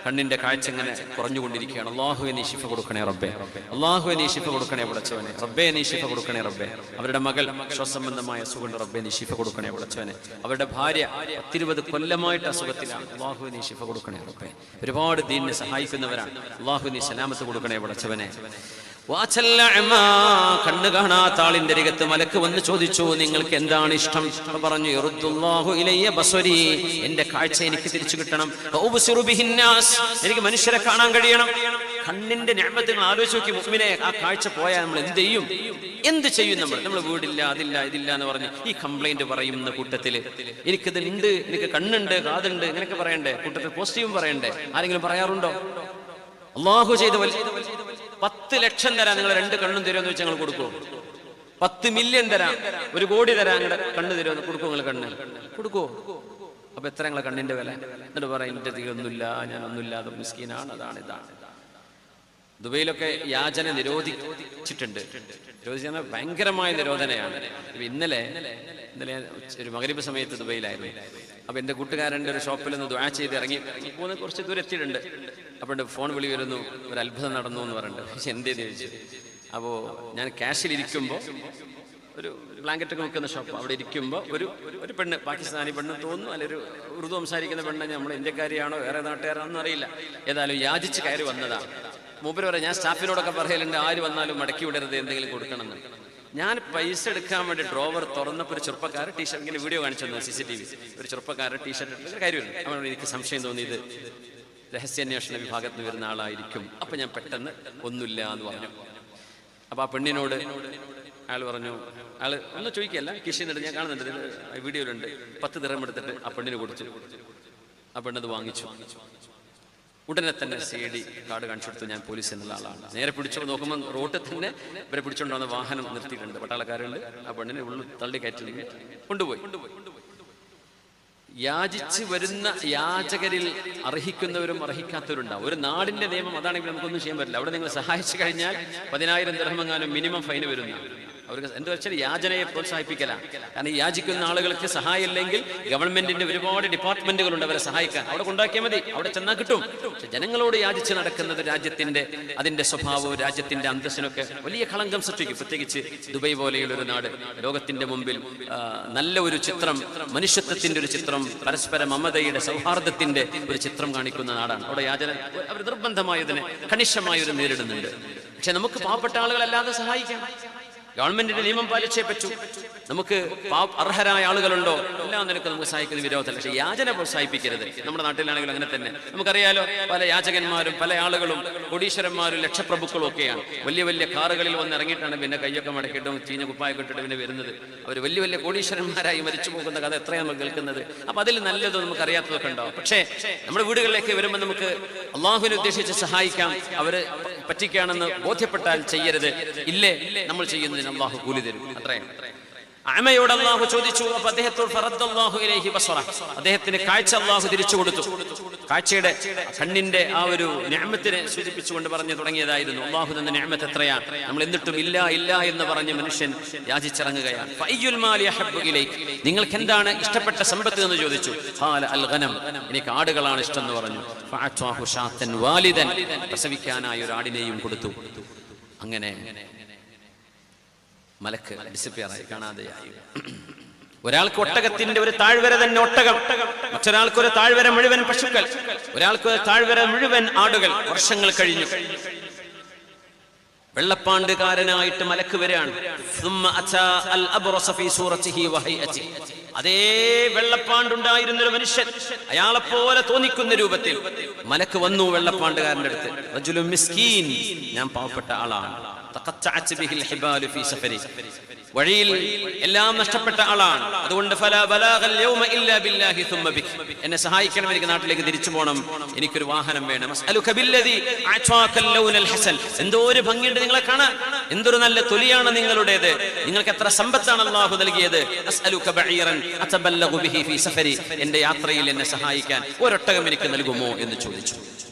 കണ്ണിന്റെ കാഴ്ച ഇങ്ങനെ കുറഞ്ഞുകൊണ്ടിരിക്കുകയാണ്. അല്ലാഹുവേ നീ ശിഫ കൊടുക്കണേ റബ്ബേ, അല്ലാഹുവേ നീ ശിഫ കൊടുക്കണേ പടച്ചവനെ, റബ്ബേ നീ ശിഫ കൊടുക്കണേ റബ്ബേ. അവരുടെ മകൾ ശ്വാസംബന്ധമായ അസുഖമുണ്ട്, റബ്ബേ നീ ശിഫ കൊടുക്കണേ പടച്ചവനെ. അവരുടെ ഭാര്യ 20 കൊല്ലമായിട്ട് അസുഖത്തിലാണ്, അല്ലാഹുവേ നീ ശിഫ കൊടുക്കണേ റബ്ബേ. ഒരുപാട് ദീനിനെ സഹായിക്കുന്നവരാണ്, അല്ലാഹുവേ നീ സലാമത്ത് കൊടുക്കണേ പടച്ചവനെ. കണ്ണു കാണാത്ത ആളിന്റെ അരികത്ത് മലക്ക് വന്ന് ചോദിച്ചു, നിങ്ങൾക്ക് എന്താണ് ഇഷ്ടം? പറഞ്ഞു, യറുദ്ദുല്ലാഹു ഇലയ്യ ബസ്വരി, എന്റെ കാഴ്ച എനിക്ക് തിരിച്ചു കിട്ടണം. എനിക്ക് മനുഷ്യരെ കാണാൻ കഴിയണം. കണ്ണിന്റെ നിഅമത്തുകൾ ആലോചിച്ച് നോക്കി മുഅ്മിനെ, ആ കാഴ്ച പോയാൽ നമ്മൾ എന്ത് ചെയ്യും? എന്ത് ചെയ്യും? നമ്മൾ വീടില്ല, അതില്ല, ഇതില്ല എന്ന് പറഞ്ഞ് ഈ കംപ്ലൈന്റ് പറയുന്ന കൂട്ടത്തില് എനിക്കിത് ഉണ്ട്, എനിക്ക് കണ്ണുണ്ട്, കാതുണ്ട്, ഇങ്ങനെയൊക്കെ പറയണ്ടേ? കൂട്ടത്തിൽ പോസിറ്റീവും പറയണ്ടേ? ആരെങ്കിലും പറയാറുണ്ടോ? അല്ലാഹു ചെയ്ത 10 ലക്ഷം തരാം, നിങ്ങൾ 2 കണ്ണും തരുമെന്ന് വെച്ചാൽ ഞങ്ങൾ കൊടുക്കുമോ? 10 മില്യൺ തരാം, 1 കോടി തരാം, നിങ്ങളുടെ കണ്ണ് തരുമെന്ന് കൊടുക്കുമോ? നിങ്ങൾ കണ്ണ് കൊടുക്കുമോ? അപ്പൊ എത്ര നിങ്ങളെ കണ്ണിന്റെ വില? എന്നിട്ട് പറയാം, എന്റെ തീരൊന്നുമില്ല, ഞാൻ ഒന്നുമില്ലാതെ മിസ്കീനാണ്, അതാണ് ഇതാണ്. ദുബൈയിലൊക്കെ യാചന നിരോധിച്ചിട്ടുണ്ട്. നിരോധിച്ചാൽ ഭയങ്കരമായ നിരോധനയാണ്. ഇന്നലെ ഒരു മഗ്‌രിബ് സമയത്ത് ദുബൈയിലായിരുന്നു. അപ്പൊ എന്റെ കൂട്ടുകാരൻ്റെ ഒരു ഷോപ്പിൽ നിന്ന് ദുആ ചെയ്ത് ഇറങ്ങി പോകുന്ന കുറച്ച് ദൂരം എത്തിയിട്ടുണ്ട്. അപ്പോൾ ഫോൺ വിളി വരുന്നു, ഒരു അത്ഭുതം നടന്നു എന്ന് പറഞ്ഞിട്ട്. പക്ഷെ എന്തേന്ന് ചോദിച്ചു. അപ്പോൾ ഞാൻ ക്യാഷിലിരിക്കുമ്പോൾ, ഒരു ബ്ലാങ്കറ്റൊക്കെ നോക്കുന്ന ഷോപ്പ്, അവിടെ ഇരിക്കുമ്പോൾ ഒരു പെണ്ണ്, പാകിസ്ഥാനി പെണ്ണ് തോന്നുന്നു, അല്ലെ ഒരു ഉറുദു സംസാരിക്കുന്ന പെണ്ണ്, നമ്മൾ ഇന്ത്യക്കാരിയാണോ വേറെ നാട്ടുകാരാണെന്ന് അറിയില്ല, ഏതായാലും യാചിച്ച് കയറി വന്നതാണ്. മൂപ്പര് പറയാം, ഞാൻ സ്റ്റാഫിനോടൊക്കെ പറയലുണ്ട്, ആര് വന്നാലും മടക്കി വിടരുത്, എന്തെങ്കിലും കൊടുക്കണമെന്ന്. ഞാൻ പൈസ എടുക്കാൻ വേണ്ടി ഡ്രോവർ തുറന്നപ്പോൾ ഒരു ചെറുപ്പക്കാരൻ ടീഷർട്ട്, ഇങ്ങനെ വീഡിയോ കാണിച്ചു തന്നു CCTV, ഒരു ചെറുപ്പക്കാരൻ ടീഷർട്ട് ഇട്ട് കാര്യമില്ല. അവനോട് എനിക്ക് സംശയം തോന്നിയത് രഹസ്യാന്വേഷണ വിഭാഗത്തിൽ വരുന്ന ആളായിരിക്കും. അപ്പൊ ഞാൻ പെട്ടെന്ന് ഒന്നുമില്ല എന്ന് പറഞ്ഞു. അപ്പൊ ആ പെണ്ണിനോട് അയാൾ പറഞ്ഞു, അയാൾ ഒന്നും ചോദിക്കല്ല, കിഷിന്നിട്ട് ഞാൻ കാണുന്നുണ്ട്, വീഡിയോയിലുണ്ട്, 10 ദിർഹം എടുത്തിട്ട് ആ പെണ്ണിന് കൊടുത്തു. ആ പെണ്ണത് വാങ്ങിച്ചു. ഉടനെ തന്നെ CD കാർഡ് കാണിച്ചു കൊടുത്തു, ഞാൻ പോലീസ് എന്നുള്ള ആളാണ്. നേരെ പിടിച്ചു നോക്കുമ്പോൾ റോട്ടിൽ തന്നെ ഇവരെ പിടിച്ചുകൊണ്ടുവന്ന വാഹനം നിർത്തിയിട്ടുണ്ട്, പട്ടാളക്കാരുണ്ട്. ആ പെണ്ണിനെ ഉള്ളിൽ തള്ളി കയറ്റി കൊണ്ടുപോയി. യാചിച്ച് വരുന്ന യാചകരിൽ അർഹിക്കുന്നവരും അർഹിക്കാത്തവരുണ്ടാവും. ഒരു നാടിന്റെ നിയമം അതാണെങ്കിൽ നമുക്കൊന്നും ചെയ്യാൻ പറ്റില്ല. അവിടെ നിങ്ങൾ സഹായിച്ചു കഴിഞ്ഞാൽ 10,000 ദിർഹമെങ്ങാനും മിനിമം ഫൈന് വരുന്ന. അവർക്ക് എന്താ വെച്ചാൽ യാചനയെ പ്രോത്സാഹിപ്പിക്കലാണ്. കാരണം ഈ യാചിക്കുന്ന ആളുകൾക്ക് സഹായം ഇല്ലെങ്കിൽ ഗവൺമെന്റിന്റെ ഒരുപാട് ഡിപ്പാർട്ട്മെന്റുകളുണ്ട് അവരെ സഹായിക്കാൻ. അവിടെ കൊണ്ടാക്കിയാൽ മതി, അവിടെ ചെന്നാൽ കിട്ടും. പക്ഷെ ജനങ്ങളോട് യാചിച്ച് നടക്കുന്നത് രാജ്യത്തിന്റെ അതിന്റെ സ്വഭാവവും രാജ്യത്തിന്റെ അന്തസ്സിനൊക്കെ വലിയ കളങ്കം സൃഷ്ടിക്കും. പ്രത്യേകിച്ച് ദുബൈ പോലെയുള്ള ഒരു നാട് ലോകത്തിന്റെ മുമ്പിൽ നല്ല ഒരു ചിത്രം, മനുഷ്യത്വത്തിന്റെ ഒരു ചിത്രം, പരസ്പര മമതയുടെ സൗഹാർദ്ദത്തിന്റെ ഒരു ചിത്രം കാണിക്കുന്ന നാടാണ്. അവിടെ യാചന അവർ നിർബന്ധമായതിനെ കണിശമായൊരു നേരിടുന്നുണ്ട്. പക്ഷെ നമുക്ക് പാവപ്പെട്ട ആളുകളല്ലാതെ സഹായിക്കാം. ഗവൺമെന്റിന്റെ നിയമം പാലിച്ചേ പറ്റൂ. നമുക്ക് അർഹരായ ആളുകളുണ്ടോ, എല്ലാം നിനക്ക് നമുക്ക് സഹായിക്കുന്ന വിരോധമല്ല. പക്ഷേ യാചന പ്രോത്സാഹിപ്പിക്കരുത്. നമ്മുടെ നാട്ടിലാണെങ്കിലും അങ്ങനെ തന്നെ. നമുക്കറിയാലോ, പല യാചകന്മാരും പല ആളുകളും കോടീശ്വരന്മാരും ലക്ഷപ്രഭുക്കളും ഒക്കെയാണ്. വലിയ വലിയ കാറുകളിൽ വന്ന് ഇറങ്ങിയിട്ടാണ് പിന്നെ കയ്യൊക്കെ മടക്കിയിട്ടും ചീഞ്ഞ കുപ്പായൊക്കെ ഇട്ടിട്ട് പിന്നെ വരുന്നത്. അവർ വലിയ വലിയ കോടീശ്വരന്മാരായി മരിച്ചു പോകുന്ന കഥ എത്രയാണ് നമുക്ക് കേൾക്കുന്നത്. അപ്പൊ അതിൽ നല്ലതോ നമുക്ക് അറിയാത്തതൊക്കെ ഉണ്ടാവും. പക്ഷേ നമ്മുടെ വീടുകളിലേക്ക് വരുമ്പോൾ നമുക്ക് അള്ളാഹുവിനെ ഉദ്ദേശിച്ച് സഹായിക്കാം. അവര് പറ്റിക്കുകയാണെന്ന് ബോധ്യപ്പെട്ടാൽ ചെയ്യരുത്. ഇല്ലേ, നമ്മൾ ചെയ്യുന്നതിന് അള്ളാഹു കൂലി തരും. അത്രയും അമയോട് അള്ളാഹു ചോദിച്ചു. അപ്പൊ അദ്ദേഹത്തിന് കാഴ്ച അള്ളാഹു തിരിച്ചു കൊടുത്തു. കാഴ്ചയുടെ കണ്ണിന്റെ ആ ഒരു നിഅമത്തിനെ സൂചിപ്പിച്ചുകൊണ്ട് പറഞ്ഞു തുടങ്ങിയതായിരുന്നു. അള്ളാഹു തന്ന നിഅമത്ത് എത്രയാ, നമ്മൾ എന്നിട്ടും ഇല്ല ഇല്ല എന്ന് പറഞ്ഞ് മനുഷ്യൻ യാചിച്ചിറങ്ങുകയാണ്. നിങ്ങൾക്ക് എന്താണ് ഇഷ്ടപ്പെട്ട സമ്പത്ത് എന്ന് ചോദിച്ചു. എനിക്ക് ആടുകളാണ് ഇഷ്ടം എന്ന് പറഞ്ഞു. പ്രസവിക്കാനായ ഒരു ആടിനെയും കൊടുത്തു. അങ്ങനെ മലക്ക് ഡിസിപ്പിയറായി, കാണാതെയായി. ഒരാൾക്ക് ഒട്ടകത്തിന്റെ ഒരു താഴ്വര തന്നെ ഒട്ടകം, മറ്റൊരാൾക്ക് ഒരു താഴ്വര മുഴുവൻ പശുക്കൾ, ഒരാൾക്ക് ഒരു താഴ്വര മുഴുവൻ ആടുകൾ. വർഷങ്ങൾ കഴിഞ്ഞു. വെള്ളപ്പാണ്ടുകാരനായിട്ട് മലക്ക് വരികയാണ്. അതേ വെള്ളപ്പാണ്ടുണ്ടായിരുന്നൊരു മനുഷ്യൻ, അയാളെപ്പോലെ തോന്നിക്കുന്ന രൂപത്തിൽ മലക്ക് വന്നു വെള്ളപ്പാണ്ടുകാരന്റെ അടുത്ത്. റജുലുൻ മിസ്കീൻ, ഞാൻ പാവപ്പെട്ട ആളാണ്. വഴിയിൽ എല്ലാം നഷ്ടപ്പെട്ട ആളാണ്. അതുകൊണ്ട് ഫലാ ബലാഗൽ യൗമ ഇല്ലാ ബില്ലാഹി സുമ്മ ബിക്, എന്നെ സഹായിക്കണം, എനിക്ക് നാട്ടിലേക്ക് തിരിച്ചു പോകണം, എനിക്കൊരു വാഹനം വേണം. അസ്അലുക ബില്ലദി അഅതാകൽ ലൗനൽ ഹസൻ, എന്തോ ഒരു ഭംഗിയുണ്ട് നിങ്ങളെ കാണാൻ, എന്തൊരു നല്ല തൊലിയാണ് നിങ്ങളുടേത്, നിങ്ങൾക്ക് എത്ര സമ്പത്താണ് അല്ലാഹു നൽകിയത്. അസ്അലുക ബഈറൻ അതബല്ലഗു ബിഹി ഫീ സഫരി, എന്റെ യാത്രയിൽ എന്നെ സഹായിക്കാൻ ഒരൊട്ടകം എനിക്ക് നൽകുമോ എന്ന് ചോദിച്ചു.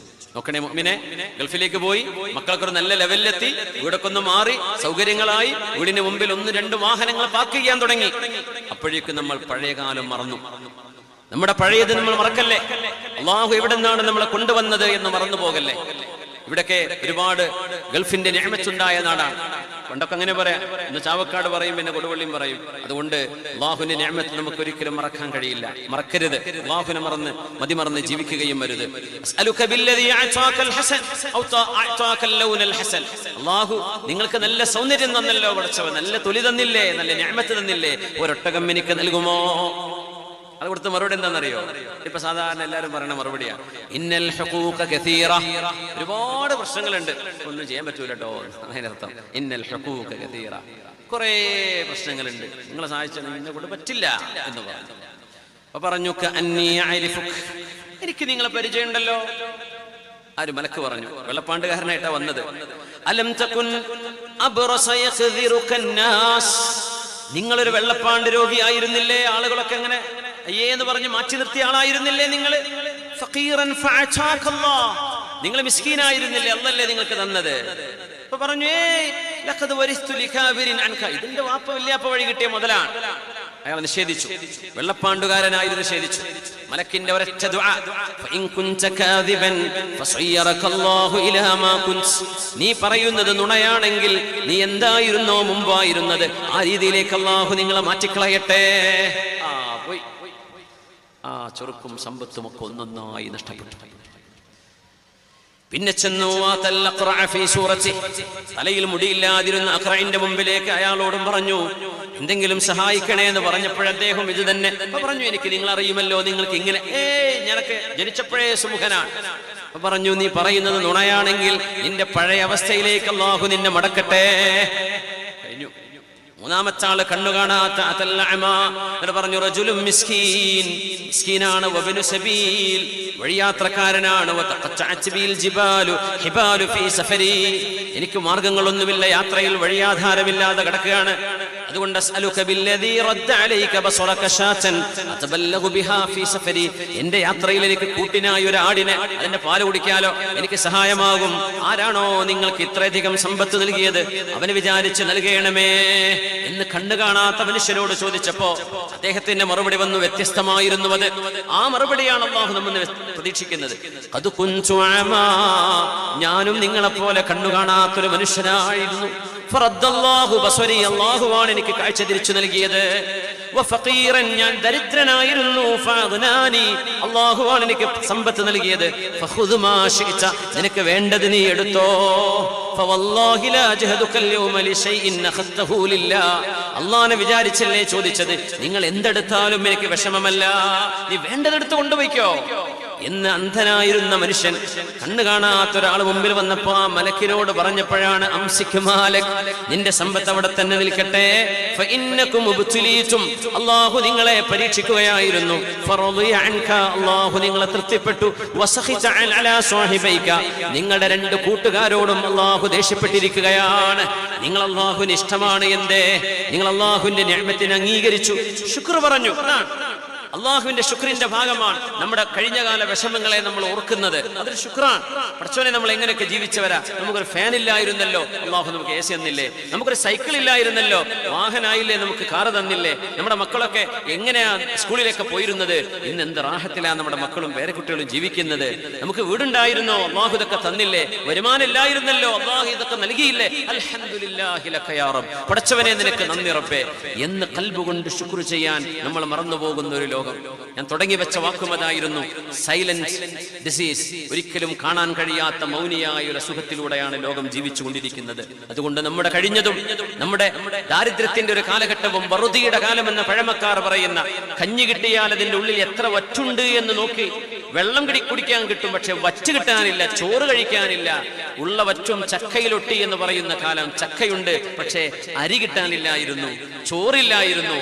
നോക്കണേ മുഅ്മിനെ, ഗൾഫിലേക്ക് പോയി മക്കൾക്കൊരു നല്ല ലെവലിലെത്തി, വീടൊക്കെ ഒന്ന് മാറി സൗകര്യങ്ങളായി, വീടിന് മുമ്പിൽ 1-2 വാഹനങ്ങൾ പാർക്ക് ചെയ്യാൻ തുടങ്ങി. അപ്പോഴേക്കും നമ്മൾ പഴയ കാലം മറന്നു. നമ്മുടെ പഴയത് നമ്മൾ മറക്കല്ലേ. അല്ലാഹു എവിടെ നിന്നാണ് നമ്മളെ കൊണ്ടുവന്നത് എന്ന് മറന്നു പോകല്ലേ. ഇവിടൊക്കെ ഒരുപാട് ഗൾഫിന്റെ നിഅമത്തുണ്ടായ നാടാണ്. പണ്ടൊക്കെ അങ്ങനെ പറയാം, ഇന്ന് ചാവക്കാട് പറയും, പിന്നെ കൊടുവള്ളിയും പറയും. അതുകൊണ്ട് അല്ലാഹുവിന്റെ നിഅമത്ത് നമുക്ക് ഒരിക്കലും മറക്കാൻ കഴിയില്ല, മറക്കരുത്. അല്ലാഹുവിനെ മറന്ന് ജീവിക്കുകയും അരുത്. അസ്അലുക ബില്ലദി അഅതാകൽ ഹസൻ ഔ അഅതാകൽ ലൗനൽ ഹസൻ, അല്ലാഹു നിങ്ങൾക്ക് നല്ല സൗന്ദര്യം തന്നല്ലോ പടച്ചവൻ, നല്ല തൊലി തന്നില്ലേ, നല്ല നിഅമത്ത് തന്നില്ലേ, ഒരൊട്ടകം എനിക്ക് നൽകുമോ? അത് കൊടുത്ത മറുപടി എന്താണെന്നറിയോ? ഇപ്പൊ സാധാരണ എല്ലാവരും പറയുന്ന മറുപടിയാണ്, ഇന്നൽ ഹുഖൂഖ കസീറ, ഒരുപാട് പ്രശ്നങ്ങളുണ്ട്, ഒന്നും ചെയ്യാൻ പറ്റൂല കേട്ടോ. അതിനർത്ഥം ഇന്നൽ ഹുഖൂഖ കസീറ, കുറെ പ്രശ്നങ്ങളുണ്ട്, നിങ്ങളെ സഹായിച്ചാൽ എന്നെ കൊണ്ട് പറ്റില്ല എന്ന് പറഞ്ഞു. അപ്പൊ പറഞ്ഞു കഅന്നി അഅരിഫുക, എനിക്ക് നിങ്ങളെ പരിചയമുണ്ടല്ലോ. ആര്? മലക്ക് പറഞ്ഞു, വെള്ളപ്പാണ്ടുകാരനായിട്ടാ വന്നത്. അലം തകുൻ അബ്റസ യഖ്ദിറുക അന്നാസ്, നിങ്ങളൊരു വെള്ളപ്പാണ്ട് രോഗിയായിരുന്നില്ലേ? ആളുകളൊക്കെ എങ്ങനെ അയ്യേന്ന് പറഞ്ഞ് മാറ്റി നിർത്തിയ ആളായിരുന്നില്ലേ നിങ്ങൾ? ഫഖീറൻ ഫഅതാകല്ലാഹ്, നിങ്ങൾ മിസ്കീനായിരുന്നില്ലേ? അല്ലാഹല്ലേ നിങ്ങൾക്ക് തന്നത്. അപ്പൊ പറഞ്ഞു, ലഖദ് വരിസ്തു ലികാബിരിൻ അൻക, ഇതിന്റെ വാപ്പ വല്യാപ്പ വഴി കിട്ടിയ മുതലാണ്. അയാൾ നിഷേധിച്ചു, വെള്ളപ്പാണ്ടുകാരനായിരുന്നു, നിഷേധിച്ചു. മലക്കിന്റെ ഒരൊറ്റ ദുആ, ഫഇൻ കുൻത കാദിബൻ ഫസയ്യറകല്ലാഹു ഇലാ മാ കുൻത, നീ പറയുന്നത് നുണയാണെങ്കിൽ നീ എന്തായിരുന്നോ മുമ്പായിരുന്നത് ആ രീതിയിലേക്ക് അല്ലാഹു നിങ്ങളെ മാറ്റിക്കളയട്ടെ. പോയി ആ ചൊറുക്കും സമ്പത്തും ഒക്കെ ഒന്നൊന്നായി നഷ്ടപ്പെട്ടു. പിന്നെ ചെന്നു തലയിൽ മുടിയില്ലാതിരുന്ന അഖ്റഇന്റെ മുമ്പിലേക്ക് അയാളോടും പറഞ്ഞു, എന്തെങ്കിലും സഹായിക്കണേ എന്ന് പറഞ്ഞപ്പോൾ അദ്ദേഹം ഇത് തന്നെ പറഞ്ഞു, എനിക്ക് നിങ്ങൾ അറിയുമല്ലോ, നിങ്ങൾക്ക് ഇങ്ങനെ ഞാനൊക്കെ ജനിച്ചപ്പോഴേ സുമുഖനാണ്. പറഞ്ഞു, നീ പറയുന്നത് നുണയാണെങ്കിൽ നിന്റെ പഴയ അവസ്ഥയിലേക്ക് അല്ലാഹു നിന്നെ മടക്കട്ടെ. കഴിഞ്ഞു. മൂന്നാമത്തെ ആള് കണ്ണു കാണാത്ത പറഞ്ഞു, റജുലുൻ മിസ്കീൻ, മിസ്കീനാണ്, വബനു സബീൽ, വഴിയാത്രക്കാരനാണ്, എനിക്ക് മാർഗങ്ങളൊന്നുമില്ല, യാത്രയിൽ വഴിയാധാരമില്ലാതെ കിടക്കുകയാണ്. അതുകൊണ്ട് അസ്അലുക ബില്ലദീ റദ്ദ അലൈക ബസറക ശാതൻ അതബല്ലഗു ബിഹാ ഫീ സഫരി, എന്റെ യാത്രയിൽ എനിക്ക് കൂട്ടിനായി ഒരു ആടിനെ, അതിന്റെ പാല് കുടിക്കാലോ, എനിക്ക് സഹായമാകും. ആരാണോ നിങ്ങൾക്ക് ഇത്രയധികം സമ്പത്ത് നൽകിയത് അവന് വിചാരിച്ച് നൽകണമേ എന്ന് കണ്ണു കാണാത്ത മനുഷ്യനോട് ചോദിച്ചപ്പോ അദ്ദേഹത്തിന്റെ മറുപടി വന്നു, വ്യത്യസ്തമായിരുന്നു അത്. ആ മറുപടിയാണ് അല്ലാഹു നമ്മെ പ്രതീക്ഷിക്കുന്നത്. ഖദ് കുൻതു അമാ, ഞാനും നിങ്ങളെപ്പോലെ കണ്ണു കാണാത്തൊരു മനുഷ്യനായിരുന്നു. ഫറദ്ദല്ലാഹു ബസരി, അല്ലാഹുവാണ് എനിക്ക് കാഴ്ച തിരിച്ചു നൽകിയത്. വഫഖീറൻ, ഞാൻ ദരിദ്രനായിരുന്നു. ഫഅഗ്നാനി, അല്ലാഹുവാണ് എനിക്ക് സമ്പത്ത് നൽകിയത്. ഫഖുദ് മാ ശിഅത, നിനക്ക് വേണ്ടത് നീ എടുത്തോ. ഫവല്ലാഹി ലാ ജഹദുക അൽയൗമ ലിശൈഇൻ അഖദ്തഹു ലില്ലാഹ്, അല്ലാഹുവിനെ വിചാരിച്ചല്ലേ ചോദിച്ചത്, നിങ്ങൾ എന്തെടുത്താലും എനിക്ക് വിഷമമല്ല, നീ വേണ്ടതെടുത്ത് കൊണ്ടുപോയിക്കോ എന്ന് അന്ധനായിരുന്ന മനുഷ്യൻ കണ്ണു കാണാത്ത ഒരാൾ മുമ്പിൽ വന്നപ്പോ ആ മലക്കിനോട് പറഞ്ഞപ്പോഴാണ്, അംസിക് മാലക്, നിന്റെ സമ്പത്ത് അവിടെ തന്നെ നിൽക്കട്ടെ. ഫഇന്നകും ഉബ്തുലീതും, അല്ലാഹു നിങ്ങളെ പരീക്ഷിക്കുകയായിരുന്നു. ഫറളിയ അൻക, അല്ലാഹു നിങ്ങളെ തൃപ്തിപ്പെട്ടു. വസഖിത അലാ സാഹിബൈക, നിങ്ങളുടെ 2 കൂട്ടുകാരോടും അല്ലാഹു ദേഷ്യപ്പെട്ടിരിക്കുകയാണ്. നിങ്ങൾ അല്ലാഹുവിന് ഇഷ്ടമാണ്, എന്തേ നിങ്ങൾ അല്ലാഹുവിന്റെ നിഅമത്തിനെ അംഗീകരിച്ചു, ശുക്ർ പറഞ്ഞു. അള്ളാഹുവിന്റെ ശുക്രിന്റെ ഭാഗമാണ് നമ്മുടെ കഴിഞ്ഞകാല വിഷമങ്ങളെ നമ്മൾ ഓർക്കുന്നത്. അതൊരു ശുക്രാൻ. പടച്ചോനെ, നമ്മൾ എങ്ങനെയൊക്കെ ജീവിച്ചവരാ. നമുക്കൊരു ഫാൻ ഇല്ലായിരുന്നല്ലോ, അള്ളാഹു നമുക്ക് AC തന്നില്ലേ. നമുക്കൊരു സൈക്കിൾ ഇല്ലായിരുന്നല്ലോ, വാഹനായില്ലേ, നമുക്ക് കാറ് തന്നില്ലേ. നമ്മുടെ മക്കളൊക്കെ എങ്ങനെയാ സ്കൂളിലേക്ക് പോയിരുന്നത്. ഇന്ന് എന്ത് റാഹത്തിലാണ് നമ്മുടെ മക്കളും പേരക്കുട്ടികളും ജീവിക്കുന്നത്. നമുക്ക് വീടുണ്ടായിരുന്നോ, അള്ളാഹു ഇതൊക്കെ തന്നില്ലേ. വരുമാനം ഇല്ലായിരുന്നല്ലോ, അള്ളാഹു ഇതൊക്കെ നൽകിയില്ലേ. അൽഹംദുലില്ലാഹി ലക യാ റബ്ബ്, പടച്ചവനെ നിനക്ക് നന്ദി റബ്ബേ എന്ന് ഖൽബ് കൊണ്ട് ശുക്ർ ചെയ്യാൻ നമ്മൾ മറന്നു പോകുന്ന ഒരു ലോകം. ഞാൻ തുടങ്ങി വെച്ച വാക്കുമതായിരുന്നു, സൈലന്റ് ഡിസീസ്. ഒരിക്കലും കാണാൻ കഴിയാത്ത മൗനിയായ ഒരു അസുഖത്തിലൂടെയാണ് ലോകം ജീവിച്ചു കൊണ്ടിരിക്കുന്നത്. അതുകൊണ്ട് നമ്മുടെ കഴിഞ്ഞതും നമ്മുടെ ദാരിദ്ര്യത്തിന്റെ ഒരു കാലഘട്ടവും വറുതിയുടെ കാലമെന്ന് പഴമക്കാർ പറയുന്ന, കഞ്ഞി കിട്ടിയാൽ അതിന്റെ ഉള്ളിൽ എത്ര വറ്റുണ്ട് എന്ന് നോക്കി വെള്ളം കുടിക്കാൻ കിട്ടും, പക്ഷെ വറ്റ് കിട്ടാനില്ല, ചോറ് കഴിക്കാനില്ല. ഉള്ള വറ്റും ചക്കയിലൊട്ടി എന്ന് പറയുന്ന കാലം. ചക്കയുണ്ട്, പക്ഷേ അരി കിട്ടാനില്ലായിരുന്നു, ചോറില്ലായിരുന്നു.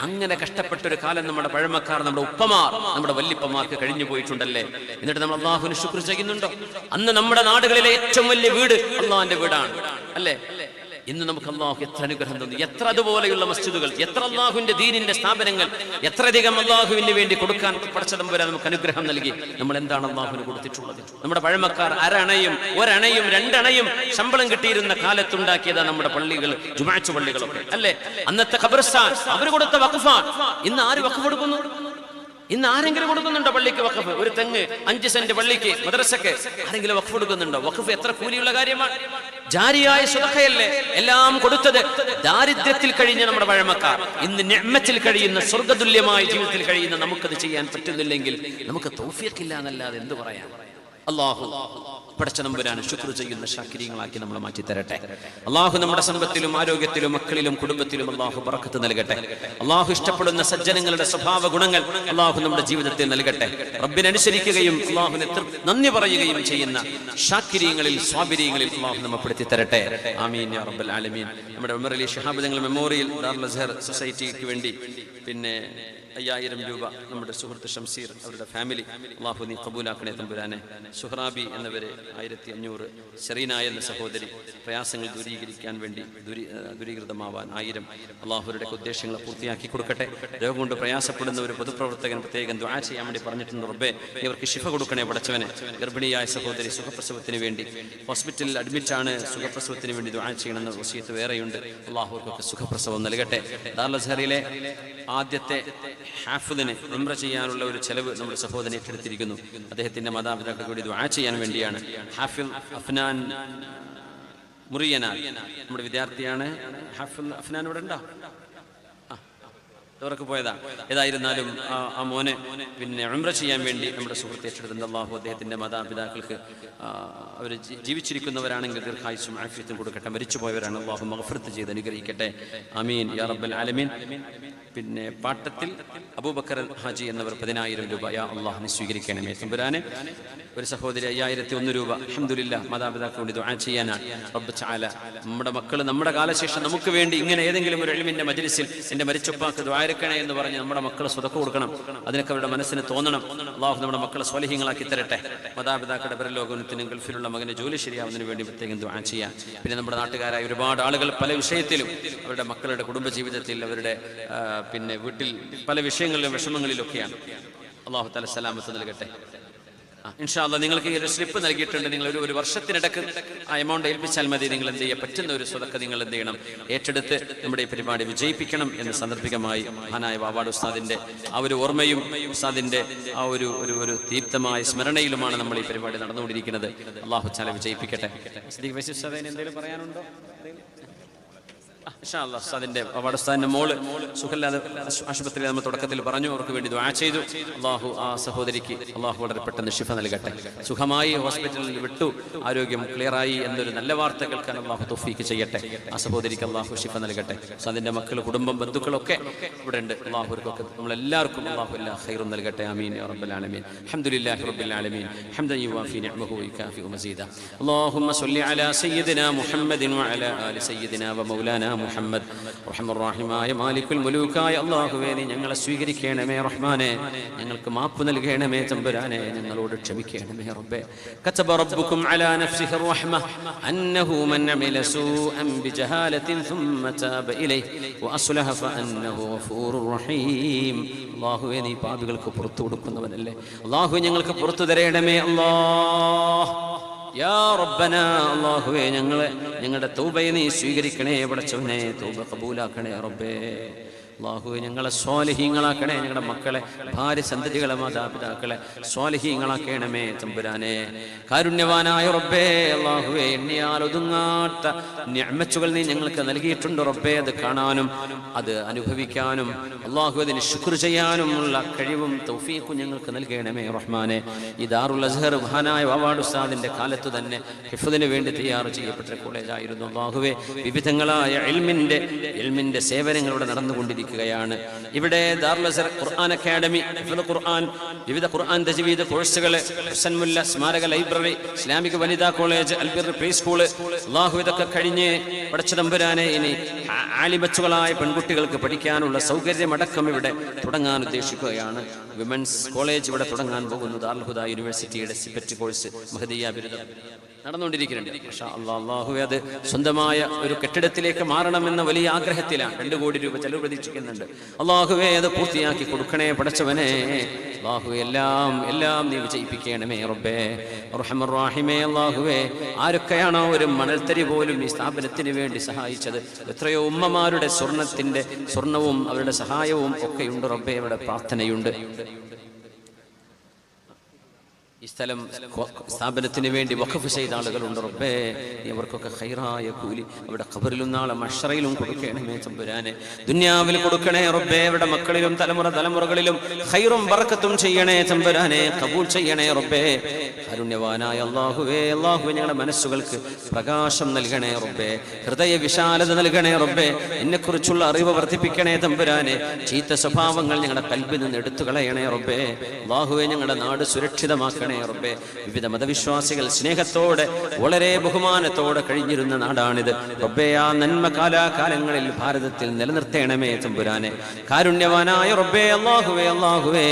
അങ്ങനെ കഷ്ടപ്പെട്ടൊരു കാലം നമ്മുടെ പഴമക്കാർ, നമ്മുടെ ഉപ്പമാർ, നമ്മുടെ വല്യപ്പമാർക്ക് കഴിഞ്ഞു പോയിട്ടുണ്ടല്ലേ. എന്നിട്ട് നമ്മൾ അള്ളാഹുവിന് ശുക്ർ ചെയ്യുന്നുണ്ടോ? അന്ന് നമ്മുടെ നാടുകളിലെ ഏറ്റവും വലിയ വീട് അള്ളാഹുവിന്റെ വീടാണ്, അല്ലേ? ഇന്ന് നമുക്ക് അള്ളാഹു എത്ര അനുഗ്രഹം തന്നു, എത്ര അതുപോലെയുള്ള മസ്ജിദുകൾ, എത്ര അള്ളാഹുവിന്റെ ദീനിന്റെ സ്ഥാപനങ്ങൾ, എത്രയധികം അള്ളാഹുവിന് വേണ്ടി കൊടുക്കാൻ പടച്ചതമ്പുരാൻ നമുക്ക് അനുഗ്രഹം നൽകി. നമ്മൾ എന്താണ് അള്ളാഹുവിന് കൊടുത്തിട്ടുള്ളത്? നമ്മുടെ പഴമക്കാർ ഒരണയും 2 ശമ്പളം കിട്ടിയിരുന്ന കാലത്തുണ്ടാക്കിയതാ നമ്മുടെ പള്ളികൾ, ജുമാഅത്ത് പള്ളികളൊക്കെ, അല്ലേ? അന്നത്തെ ഖബർസ്ഥാൻ അവർ കൊടുത്ത വഖഫാണ്. ഇന്ന് ആര് വഖഫ് കൊടുക്കുന്നു? ഇന്ന് ആരെങ്കിലും കൊടുക്കുന്നുണ്ടോ പള്ളിക്ക് വഖഫ്? ഒരു തെങ്ങ് 5 സെന്റ് പള്ളിക്ക്, മദ്രസക്ക് ആരെങ്കിലും വഖഫ് കൊടുക്കുന്നുണ്ടോ? വഖഫ് എത്ര കൂലിയുള്ള കാര്യമാണ്, ജാരിയായ സ്വതക്കയല്ലേ. എല്ലാം കൊടുത്തത് ദാരിദ്ര്യത്തിൽ കഴിഞ്ഞ നമ്മുടെ പഴമക്കാർ. ഇന്ന് നിഅ്മത്തിൽ കഴിയുന്ന, സ്വർഗ്ഗതുല്യമായ ജീവിതത്തിൽ കഴിയുന്ന നമുക്കത് ചെയ്യാൻ പറ്റുന്നില്ലെങ്കിൽ നമുക്ക് തൗഫീഖില്ല എന്നല്ലാതെ എന്ത് പറയാം? അല്ലാഹു പടച്ചതമ്പുരാൻ ശുക്ർ ചെയ്യുന്ന ശാകിരീങ്ങളാക്കി നമ്മളെ മാറ്റി തരട്ടെ. അല്ലാഹു നമ്മുടെ സമ്പത്തിലും ആരോഗ്യത്തിലും മക്കളിലും കുടുംബത്തിലും അല്ലാഹു ബറക്കത്ത് നൽകട്ടെ. അല്ലാഹു ഇഷ്ടപ്പെടുന്ന സജ്ജനങ്ങളുടെ സ്വഭാവ ഗുണങ്ങൾ അല്ലാഹു നമ്മുടെ ജീവിതത്തിൽ നൽകട്ടെ. റബ്ബിനെ അനുസരിക്കുകയും അല്ലാഹുവിനെ നന്ദി പറയുകയും ചെയ്യുന്ന ശാകിരീങ്ങളിൽ, സ്വാബിരീങ്ങളിൽ അല്ലാഹു നമ്മെ പെടുത്തി തരട്ടെ. ആമീൻ യാ റബ്ബൽ ആലമീൻ. നമ്മുടെ ഉമർ അലി ശിഹാബ് തങ്ങൾ മെമ്മോറിയൽ ദാറുൽ അസ്ഹർ സൊസൈറ്റിക്ക് വേണ്ടി 5000 രൂപ നമ്മുടെ സുഹൃത്ത് ഷംസീർ, അവരുടെ ഫാമിലി അല്ലാഹു നീ ഖബൂലാക്കണേ തമ്പുരാനെ. സുഹ്റാബി എന്നവരെ 1500, ഷെറീന എന്ന സഹോദരി പ്രയാസങ്ങൾ ദൂരീകരിക്കാൻ വേണ്ടി, ദൂരീകൃതമാവാൻ 1000. അല്ലാഹുവിന്റെ ഉദ്ദേശങ്ങളെ പൂർത്തിയാക്കി കൊടുക്കട്ടെ. രോഗം കൊണ്ട് പ്രയാസപ്പെടുന്ന ഒരു പൊതുപ്രവർത്തകൻ പ്രത്യേകം ദുആ ചെയ്യാൻ വേണ്ടി പറഞ്ഞിട്ടുണ്ട്. റബ്ബേ ഇവർക്ക് ശിഫ കൊടുക്കണേ പടച്ചവനെ. ഗർഭിണിയായ സഹോദരി സുഖപ്രസവത്തിന് വേണ്ടി ഹോസ്പിറ്റലിൽ അഡ്മിറ്റാണ്, സുഖപ്രസവത്തിന് വേണ്ടി ദുആ ചെയ്യണമെന്ന വസിയത്ത് വേറെയുണ്ട്. അല്ലാഹുവർക്കൊക്കെ സുഖപ്രസവം നൽകട്ടെ. ദാറുൽ അസ്ഹറിലെ ആദ്യത്തെ ഹാഫിദിന് ഉംറ ചെയ്യാനുള്ള ഒരു ചെലവ് നമ്മുടെ സഹോദരൻ ഏറ്റെടുത്തിരിക്കുന്നു. അദ്ദേഹത്തിന്റെ മാതാപിതാക്കൾക്ക് വേണ്ടി ദുആ ചെയ്യാൻ വേണ്ടിയാണ്. ഹാഫിൽ അഫ്നാൻ മുറിയനാൽ നമ്മുടെ വിദ്യാർത്ഥിയാണ്. ഹാഫിൽ അഫ്നാൻ ഇവിടെ ഉണ്ടോ? അവർക്ക് പോയതാ. ഏതായിരുന്നാലും ആ മോനെ ഉംറ ചെയ്യാൻ വേണ്ടി നമ്മുടെ സുഹൃത്ത് ഏറ്റെടുത്തിട്ടുണ്ട്. അല്ലാഹു അദ്ദേഹത്തിന്റെ മാതാപിതാക്കൾക്ക് അവർ ജീവിച്ചിരിക്കുന്നവരാണെങ്കിൽ ദീർഘായുസ്സും ആഫിയത്തും കൊടുക്കട്ടെ. മരിച്ചുപോയവരാണ് അല്ലാഹു മഗ്ഫിറത്ത് ചെയ്ത് അനുഗ്രഹിക്കട്ടെ. ആമീൻ യാ റബ്ബൽ ആലമീൻ. പാട്ടത്തിൽ അബൂബക്കർ ഹാജി എന്നവർ 10000 രൂപ യാ അല്ലാഹ് നീ സ്വീകരിക്കണമേ തമ്പുരാനെ. ഒരു സഹോദരി 5001 രൂപ അൽഹംദുലില്ലാഹ് മാതാപിതാക്കൾക്ക് വേണ്ടി ദുആ ചെയ്യാനാണ്. റബ്ബ് തആല നമ്മുടെ മക്കൾ നമ്മുടെ കാലശേഷം നമുക്ക് വേണ്ടി ഇങ്ങനെ ഏതെങ്കിലും ഒരു ഇൽമിന്റെ മജ്ലിസിൽ എൻ്റെ മരിച്ചുപ്പാക്ക് ദുആ ഇറക്കണേ എന്ന് പറഞ്ഞ് നമ്മുടെ മക്കൾ സ്വതക്ക കൊടുക്കണം. അതിനൊക്കെ അവരുടെ മനസ്സിന് തോന്നണം. അല്ലാഹു നമ്മുടെ മക്കളെ സ്വാലിഹീങ്ങളാക്കി തരട്ടെ. മാതാപിതാക്കളുടെ പരലോകത്തിനും ഗൾഫിലുള്ള മകന് ജോലി ശരിയാവുന്നതിന് വേണ്ടി പ്രത്യേകം ദുആ ചെയ്യാം. പിന്നെ നമ്മുടെ നാട്ടുകാരായ ഒരുപാട് ആളുകൾ പല വിഷയത്തിലും അവരുടെ മക്കളുടെ കുടുംബജീവിതത്തിൽ, അവരുടെ വീട്ടിൽ പല വിഷയങ്ങളിലും വിഷമങ്ങളിലൊക്കെയാണ്. അല്ലാഹു തആല സലാമത്ത് നൽകട്ടെ. ഇൻഷാ അല്ലാഹ് നിങ്ങൾക്ക് ഈ ഒരു സ്ലിപ്പ് നൽകിയിട്ടുണ്ട്. നിങ്ങൾ ഒരു വർഷത്തിനിടക്ക് ആ എമൗണ്ട് ഏൽപ്പിച്ചാൽ മതി. നിങ്ങൾ എന്ത് ചെയ്യുക, പറ്റുന്ന ഒരു സ്വതക്ക നിങ്ങൾ എന്ത് ചെയ്യണം, ഏറ്റെടുത്ത് നമ്മുടെ ഈ പരിപാടി വിജയിപ്പിക്കണം എന്ന് സാന്ദർഭികമായി മഹാനായ വാവാട് ഉസ്താദിന്റെ ആ ഒരു ഓർമ്മയും ഉസ്താദിന്റെ ആ ഒരു ദീപ്തമായ സ്മരണയിലുമാണ് നമ്മൾ ഈ പരിപാടി നടന്നുകൊണ്ടിരിക്കുന്നത്. അല്ലാഹു തആല വിജയിപ്പിക്കട്ടെ. എന്തെങ്കിലും പറയാനുണ്ടോ? അതിന്റെ അവാർഡ്സ്ഥാന്റെ മോള് സുഖല്ലാതെ ആശുപത്രിയിൽ നമ്മൾ തുടക്കത്തിൽ പറഞ്ഞു, അവർക്ക് വേണ്ടി ദുആ ചെയ്തു. അല്ലാഹു ആ സഹോദരിക്ക് അല്ലാഹു വളരെ പെട്ടെന്ന് ശിഫ നൽകട്ടെ. സുഖമായി ഹോസ്പിറ്റലിൽ വിട്ടു, ആരോഗ്യം ക്ലിയറായി എന്നൊരു നല്ല വാർത്ത കേൾക്കാൻ അല്ലാഹു തൗഫീഖ് ചെയ്യട്ടെ. ആ സഹോദരിക്ക് അല്ലാഹു ശിഫ നൽകട്ടെ. അതിന്റെ മക്കൾ, കുടുംബം, ബന്ധുക്കളൊക്കെ ഇവിടെ ഉണ്ട്. അല്ലാഹുവർക്കൊക്കെ നമ്മളെല്ലാവർക്കും അല്ലാഹു എല്ലാ ഖൈറും നൽകട്ടെ. ആമീൻ യാ റബ്ബൽ ആലമീൻ. അൽഹംദുലില്ലാഹി റബ്ബിൽ ആലമീൻ. ഹംദൻ യുവാഫി നിഅമഹു വയുകാഫിഉ മസീദ. അല്ലാഹുമ്മ സ്വല്ലി അലാ സയ്യിദിനാ മുഹമ്മദിൻ വഅലാ ആലി സയ്യിദിനാ വമൗലാനാ മുഹമ്മദ്. റഹ്മാനായ മാലിക്കുൽ മുലൂക്കായ അല്ലാഹുവേ, നീ ഞങ്ങളെ സ്വീകരിക്കണമേ റഹ്മാനെ. ഞങ്ങൾക്ക് മാപ്പ് നൽകണമേ തമ്പുരാനെ. ഞങ്ങളോട് ക്ഷമിക്കണമേ റബ്ബേ. കതബ റബ്ബുക്കും അലാ നഫ്സിഹി റഹ്മ അന്നഹു മൻ അമില സൂഅൻ ബിജഹാലത്തിൻ സുമ്മ താബ ഇലൈഹി വഅസ്ലഹ ഫഅന്നഹു ഗഫൂറുർ റഹീം. അല്ലാഹുവേ, നീ പാപികൾക്ക് പുറത്തു കൊടുക്കുന്നവനല്ലേ. അല്ലാഹുവേ, ഞങ്ങൾക്ക് പുറത്തു തരേണമേ അല്ലാഹ്. യാ റബ്ബന, അല്ലാഹുവേ, ഞങ്ങളുടെ തൗബയെ നീ സ്വീകരിക്കണേ പടച്ചവനെ. തൗബ ഖബൂലാക്കണേ റബ്ബേ. അല്ലാഹുവേ, ഞങ്ങളെ സ്വാലിഹീങ്ങളാക്കണേ. ഞങ്ങളുടെ മക്കളെ, ഭാര്യ, സന്തതികളെ, മാതാപിതാക്കളെ സ്വാലിഹീങ്ങളാക്കണമേ തമ്പുരാനെ. കാരുണ്യവാനായ റബ്ബേ, അല്ലാഹുവേ, എണ്ണിയാൽ ഒതുങ്ങാത്ത നിഅമത്തുകൾ നീ ഞങ്ങൾക്ക് നൽകിയിട്ടുണ്ട് റബ്ബേ. അത് കാണാനും അത് അനുഭവിക്കാനും അല്ലാഹു അതിന് ശുക്ർ ചെയ്യാനുമുള്ള കഴിവും തൗഫീഖും ഞങ്ങൾക്ക് നൽകണമേ റഹ്മാനെ. ഈ ദാറുൽ അസ്ഹർ മഹാനായ വാവാട് ഉസ്താദിന്റെ കാലത്ത് തന്നെ ഹിഫ്ദിന് വേണ്ടി തയ്യാർ ചെയ്യപ്പെട്ട കോളേജായിരുന്നു. അല്ലാഹുവേ, വിവിധങ്ങളായ ഇൽമിന്റെ സേവനങ്ങളിലൂടെ നടന്നുകൊണ്ടിരിക്കുന്നു നടന്നുകൊണ്ടിരിക്കുകയാണ്. ഇവിടെ ദാറുൽ അസ്ഹർ ഖുർആൻ അക്കാദമി, ഹിഫ്ദുൽ ഖുർആൻ, വിവിധ ഖുർആൻ തജ്വീദ് കോഴ്സുകൾ, ഹസൻ മുല്ല സ്മാരക ലൈബ്രറി, ഇസ്ലാമിക വനിതാ കോളേജ്, അൽബിർ പ്രീ സ്കൂള്, അല്ലാഹു ഇതൊക്കെ കഴിഞ്ഞ് പടച്ച തമ്പുരാനെ ഇനി ആലിമച്ചുകളായ പെൺകുട്ടികൾക്ക് പഠിക്കാനുള്ള സൗകര്യമടക്കം ഇവിടെ തുടങ്ങാൻ ഉദ്ദേശിക്കുകയാണ്. വിമൻസ് കോളേജ് ഇവിടെ തുടങ്ങാൻ പോകുന്നു. ദാറുൽ ഹുദ യൂണിവേഴ്സിറ്റിയുടെ സിപ്പറ്റ് കോഴ്സ് മഹദിയ ബിരുദം നടന്നുകൊണ്ടിരിക്കുന്നുണ്ട്. പക്ഷേ അല്ലാഹു അത് സ്വന്തമായ ഒരു കെട്ടിടത്തിലേക്ക് മാറണമെന്ന വലിയ ആഗ്രഹത്തിലാണ്. 2 കോടി രൂപ ചെലവ് പ്രതീക്ഷിക്കുന്നുണ്ട്. അല്ലാഹുവേ അത് പൂർത്തിയാക്കി കൊടുക്കണേ പടച്ചവനെ. അല്ലാഹുവേ എല്ലാം നീ വിജയിപ്പിക്കണമേ റബ്ബേ അർഹമർ റഹീമേ. അല്ലാഹുവേ ആരൊക്കെയാണോ ഒരു മണൽത്തരി പോലും ഈ സ്ഥാപനത്തിന് വേണ്ടി സഹായിച്ചത്, എത്രയോ ഉമ്മമാരുടെ സ്വർണവും അവരുടെ സഹായവും ഒക്കെയുണ്ട് റബ്ബേ. അവരുടെ പ്രാർത്ഥനയുണ്ട്. ഈ സ്ഥലം സ്ഥാപനത്തിന് വേണ്ടി വഖഫ് ചെയ്ത ആളുകളുണ്ട് റബ്ബേ. അവർക്കൊക്കെ ഖൈറായ കൂലി അവിടെ ഖബറിലും നാളെ മഹ്ശറയിലും കൊടുക്കണമേ തമ്പുരാനെ. ദുനിയാവിൽ കൊടുക്കണേ റബ്ബേ. അവരുടെ മക്കളിലും തലമുറകളിലും ഖൈറും ബറക്കത്തും ചെയ്യണേ തമ്പുരാനെ. ഖബൂൽ ചെയ്യണേ റബ്ബേ. കാരുണ്യവാനായ അല്ലാഹുവേ, ഞങ്ങളുടെ മനസ്സുകൾക്ക് പ്രകാശം നൽകണേ റബ്ബേ. ഹൃദയ വിശാലത നൽകണേ റബ്ബേ. എന്നെക്കുറിച്ചുള്ള അറിവ് വർദ്ധിപ്പിക്കണേ തമ്പുരാനെ. ചീത്ത സ്വഭാവങ്ങൾ ഞങ്ങളുടെ കൽബിൽ നിന്ന് എടുത്തു കളയണേ റബ്ബേ. അല്ലാഹുവേ ഞങ്ങളുടെ നാട് സുരക്ഷിതമാക്കണേ റബ്ബേ. വിവിധ മതവിശ്വാസികൾ സ്നേഹത്തോടെ വളരെ ബഹുമാനത്തോടെ കഴിഞ്ഞിരുന്ന നാടാണിത് റബ്ബേ. ആ നന്മ കാലാകാലങ്ങളിൽ ഭാരതത്തിൽ നിലനിർത്തേണമേ തമ്പുരാനെ. കാരുണ്യവാനായ റബ്ബേ അല്ലാഹുവേ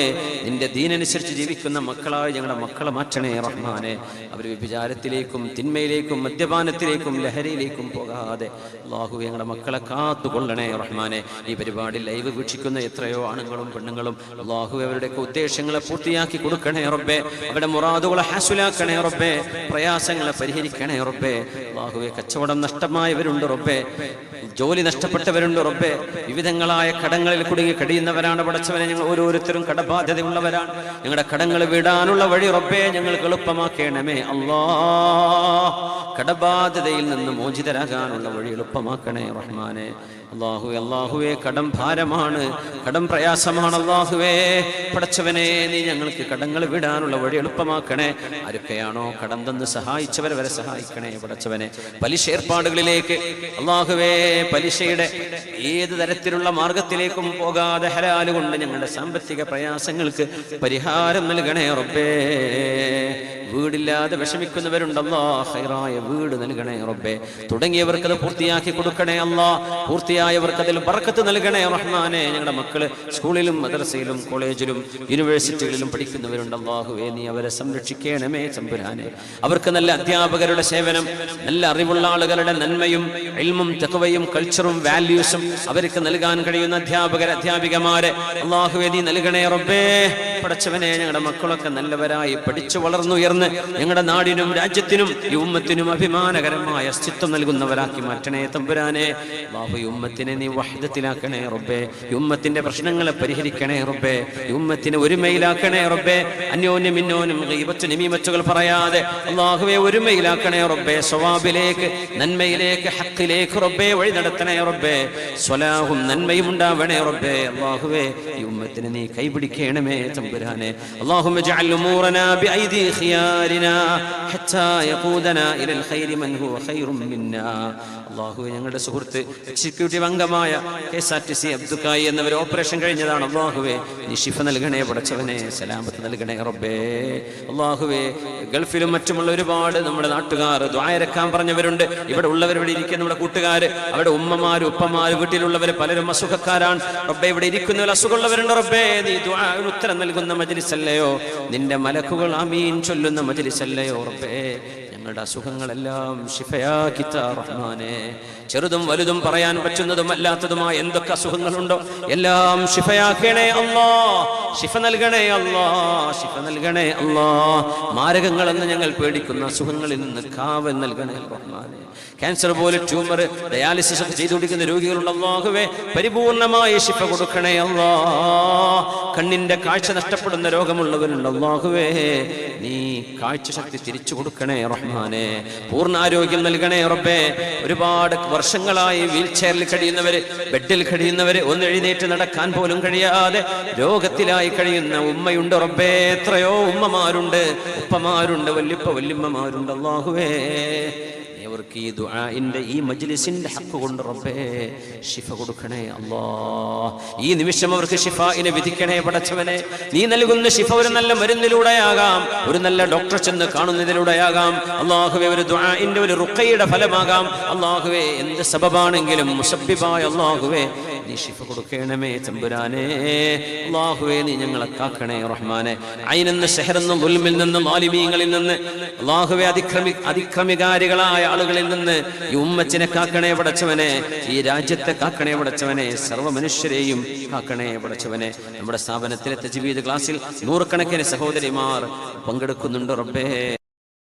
നിന്റെ ദീനനുസരിച്ച് ജീവിക്കുന്ന മക്കളായി ഞങ്ങളുടെ മക്കളെ മാറ്റണേ റഹ്മാനെ. അവർ വ്യഭിചാരത്തിലേക്കും തിന്മയിലേക്കും മദ്യപാനത്തിലേക്കും ലഹരിയിലേക്കും പോകാതെ അല്ലാഹുവേ ഞങ്ങളുടെ മക്കളെ കാത്തുകൊള്ളണേ റഹ്മാനെ. ഈ പരിപാടി ലൈവ് വീക്ഷിക്കുന്ന എത്രയോ ആണുങ്ങളും പെണ്ണുങ്ങളും അല്ലാഹുവേ അവരുടെയൊക്കെ ഉദ്ദേശങ്ങളെ പൂർത്തിയാക്കി കൊടുക്കണേ റബ്ബേ. അവരുടെ മുറാദുകളെ ഹാസുലാക്കണേ റബ്ബേ. പ്രയാസങ്ങളെ പരിഹരിക്കണേ റബ്ബേ. അല്ലാഹുവേ കച്ചവടം നഷ്ടമായവരുണ്ട് റബ്ബേ. ജോലി നഷ്ടപ്പെട്ടവരുണ്ട് റബ്ബേ. വിവിധങ്ങളായ കടങ്ങളിൽ കുടുങ്ങി കഴിയുന്നവരാണ് പടച്ചവനെ. ഞങ്ങൾ ഓരോരുത്തരും കടബാധ്യതയുള്ളവരാണ്. ഞങ്ങളുടെ കടങ്ങൾ വിടാനുള്ള വഴി റബ്ബേ ഞങ്ങൾക്ക് എളുപ്പമാക്കണമേ അല്ലാഹ്. കടബാധ്യതയിൽ നിന്ന് മോചിതരാകാനുള്ള വഴി എളുപ്പമാക്കണേ റഹ്മാനെ. അല്ലാഹുവേ കടം ഭാരമാണ്, കടം പ്രയാസമാണ് അല്ലാഹുവേ. പടച്ചവനെ നീ ഞങ്ങൾക്ക് കടങ്ങൾ വിടാനുള്ള വഴി എളുപ്പമാക്കണേ. ആരൊക്കെയാണോ കടം തന്ന് സഹായിച്ചവരെ വരെ സഹായിക്കണേ പടച്ചവനെ. പലിശ ഏർപ്പാടുകളിലേക്ക് അല്ലാഹുവേ, പലിശയുടെ ഏത് തരത്തിലുള്ള മാർഗത്തിലേക്കും പോകാതെ ഹലാല് കൊണ്ട് ഞങ്ങളുടെ സാമ്പത്തിക പ്രയാസങ്ങൾക്ക് പരിഹാരം നൽകണേ റബ്ബേ. വീടില്ലാതെ വിഷമിക്കുന്നവരുണ്ട് അല്ലാഹ്, ഖൈറായ വീട് നൽകണേ റബ്ബേ. തുടങ്ങിയവർക്കത് പൂർത്തിയാക്കി കൊടുക്കണേ അല്ലാഹ്. പൂർത്തിയായവർക്കതിൽ ബർക്കത്ത് നൽകണേ റഹ്മാനെ. ഞങ്ങളുടെ മക്കള് സ്കൂളിലും മദ്രസയിലും കോളേജിലും യൂണിവേഴ്സിറ്റികളിലും പഠിക്കുന്നവരുണ്ട് അല്ലാഹുവേ, നീ അവരെ സംരക്ഷിക്കണമേ തമ്പുരാനെ. അവർക്ക് നല്ല അധ്യാപകരുടെ സേവനം, നല്ല അറിവുള്ള ആളുകളുടെ നന്മയും ഇൽമും തഖ്വയും കൾച്ചറും വാല്യൂസും അവർക്ക് നൽകാൻ കഴിയുന്ന അധ്യാപികമാരെ അല്ലാഹുവേ നീ നൽകണേ റബ്ബേ. പടച്ചവനെ ഞങ്ങളുടെ മക്കളൊക്കെ നല്ലവരായി പഠിച്ചു വളർന്നുയർന്ന് ഞങ്ങളുടെ നാടിനും രാജ്യത്തിനും ഈ ഉമ്മത്തിനും അഭിമാനകരമായ അസ്തിത്വം നൽകുന്നവരാക്കി മാറ്റണേ തമ്പുരാനെ. അല്ലാഹു ഈ ഉമ്മത്തിനെ നീ വഹ്ദത്തിലാക്കണേ റബ്ബേ. ഈ ഉമ്മത്തിന്റെ പ്രശ്നങ്ങളെ പരിഹരിക്കണേ റബ്ബേ. ഈ ഉമ്മത്തിനെ ഒരുമയിലാക്കണേ റബ്ബേ. അന്യോന്യം ഇന്നോനും ഗീബത്ത് നമീമത്തുകൾ പറയാതെ അല്ലാഹുവേ ഒരുമയിലാക്കണേ റബ്ബേ. സവാബിലേക്ക്, നന്മയിലേക്ക്, ഹഖിലേക്ക് റബ്ബേ വഴി നടത്തണേ റബ്ബേ. സ്വലാഹും നന്മയും ഉണ്ടാവണേ റബ്ബേ. അല്ലാഹുവേ ഈ ഉമ്മത്തിനെ നീ കൈപിടിക്കണമേ തമ്പുരാനെ. അല്ലാഹുമ്മ ജഅൽ ഉമൂറനാ ബിഐദി ഖിയാരിനാ ഹത്താ യഖൂദനാ ഇലൽ ഖൈരി മൻ ഹുവ ഖൈറും മിന്നാ. അല്ലാഹുവേ ഞങ്ങളുടെ സുഹൃത്ത് എക്സിക്യൂട്ടീവ് അംഗമായ KSRTC അബ്ദുക്കായി എന്നവർ ഓപ്പറേഷൻ കഴിഞ്ഞതാണ്. അല്ലാഹുവേ നീ ശിഫ നൽകണേ പടച്ചവനെ, സലാമത്ത് നൽകണേ റബ്ബേ. അല്ലാഹുവേ ഗൾഫിലും മറ്റുമുള്ള ഒരുപാട് നമ്മുടെ നാട്ടുകാർ ദുആയിരക്കാൻ പറഞ്ഞവരുണ്ട്. ഇവിടെ ഉള്ളവരിവിടെ ഇരിക്കുന്ന നമ്മുടെ കൂട്ടുകാർ, അവിടെ ഉമ്മമാര് ഉപ്പമാര് വീട്ടിലുള്ളവർ പലരും അസുഖക്കാരാണ് റബ്ബേ. ഇവിടെ ഇരിക്കുന്നവർ അസുഖമുള്ളവരുണ്ട് റബ്ബേ. നീ ദുആന് ഉത്തരം നൽകുന്ന മജ്ലിസ് അല്ലയോ, നിന്റെ മലക്കുകൾ ആമീൻ ചൊല്ലുന്ന മജ്ലിസ് അല്ലയോ റബ്ബേ. ഞങ്ങളുടെ അസുഖങ്ങളെല്ലാം ശിഫയാക്കി താ റഹ്മാനെ. ചെറുതും വലുതും പറയാൻ പറ്റുന്നതും അല്ലാത്തതുമായ എന്തൊക്കെ അസുഖങ്ങളുണ്ടോ എല്ലാം ശിഫയാക്കണേ അല്ലാഹ്. ശിഫ നൽകണേ അല്ലാഹ്, ശിഫ നൽകണേ അല്ലാഹ്. മാരകങ്ങളെന്ന് ഞങ്ങൾ പേടിക്കുന്ന അസുഖങ്ങളിൽ നിന്ന് കാവൽ നൽകണേ റഹ്മാനെ. ക്യാൻസർ പോലെ ട്യൂമർ, ഡയാലിസിസ് ഒക്കെ ചെയ്തുകൊണ്ടിരിക്കുന്ന രോഗികളുണ്ട് അല്ലാഹുവേ, പരിപൂർണമായ ശിഫ കൊടുക്കണേ അല്ലാഹ്. കണ്ണിന്റെ കാഴ്ച നഷ്ടപ്പെടുന്ന രോഗമുള്ളവരുണ്ട് അല്ലാഹുവേ, നീ കാഴ്ച ശക്തി തിരിച്ചു കൊടുക്കണേ റഹ്മാനെ. പൂർണ്ണ ആരോഗ്യം നൽകണേ റബ്ബേ. ഒരുപാട് വർഷങ്ങളായി വീൽ ചെയറിൽ കഴിയുന്നവര്, ബെഡിൽ കഴിയുന്നവര്, ഒന്ന് എഴുന്നേറ്റ് നടക്കാൻ പോലും കഴിയാതെ രോഗത്തിലായി കഴിയുന്ന ഉമ്മയുണ്ട് റബ്ബേ. എത്രയോ ഉമ്മമാരുണ്ട്, ഉപ്പമാരുണ്ട്, വല്യപ്പ വല്യമ്മമാരുണ്ട് അല്ലാഹുവേ. അവർക്ക് ഇവർക്ക് ഈ ദുആഇന്റെ ഈ മജ്ലിസിന്റെ ഹഖ് കൊണ്ട് റബ്ബേ ശിഫ കൊടുക്കണേ അല്ലാഹ്. ഈ നിമിഷം അവർക്ക് ശിഫാഇനെ വിധിക്കണേ പടച്ചവനെ. നീ നൽകുന്ന ശിഫ ഒരു നല്ല മരുന്നിലൂടെയാകാം, ഒരു നല്ല ഡോക്ടർ ചെന്ന് കാണുന്നതിലൂടെയാകാം അല്ലാഹുവേ, ഒരു ദുആഇന്റെ ഒരു റുഖയുടെ ഫലമാകാം അല്ലാഹുവേ. എന്ത് സബബാണെങ്കിലും മുസബ്ബിബായ അല്ലാഹുവേ നീ ശിഫ കൊടുക്കണമേ തമ്പുരാനേ. അല്ലാഹുവേ നീ ഞങ്ങളെ കാക്കണേ റഹ്മാനെ. ഐനെന്ന ശഹറെന്ന ദുൽമിൽ നിന്ന്, മാലിമീങ്ങളിൽ നിന്ന് അല്ലാഹുവേ, അതിക്രമികാരികളായ ആളുകളിൽ നിന്ന് ഈ ഉമ്മത്തിനെ കാക്കണേ പടച്ചവനെ. ഈ രാജ്യത്തെ കാക്കണേ പടച്ചവനെ. സർവ്വ മനുഷ്യരെയും കാക്കണേ പടച്ചവനെ. നമ്മുടെ സ്ഥാപനത്തിലെ തജ്വീദ് ക്ലാസ്സിൽ നൂറുകണക്കിന് സഹോദരിമാർ പങ്കെടുക്കുന്നുണ്ട് റബ്ബേ.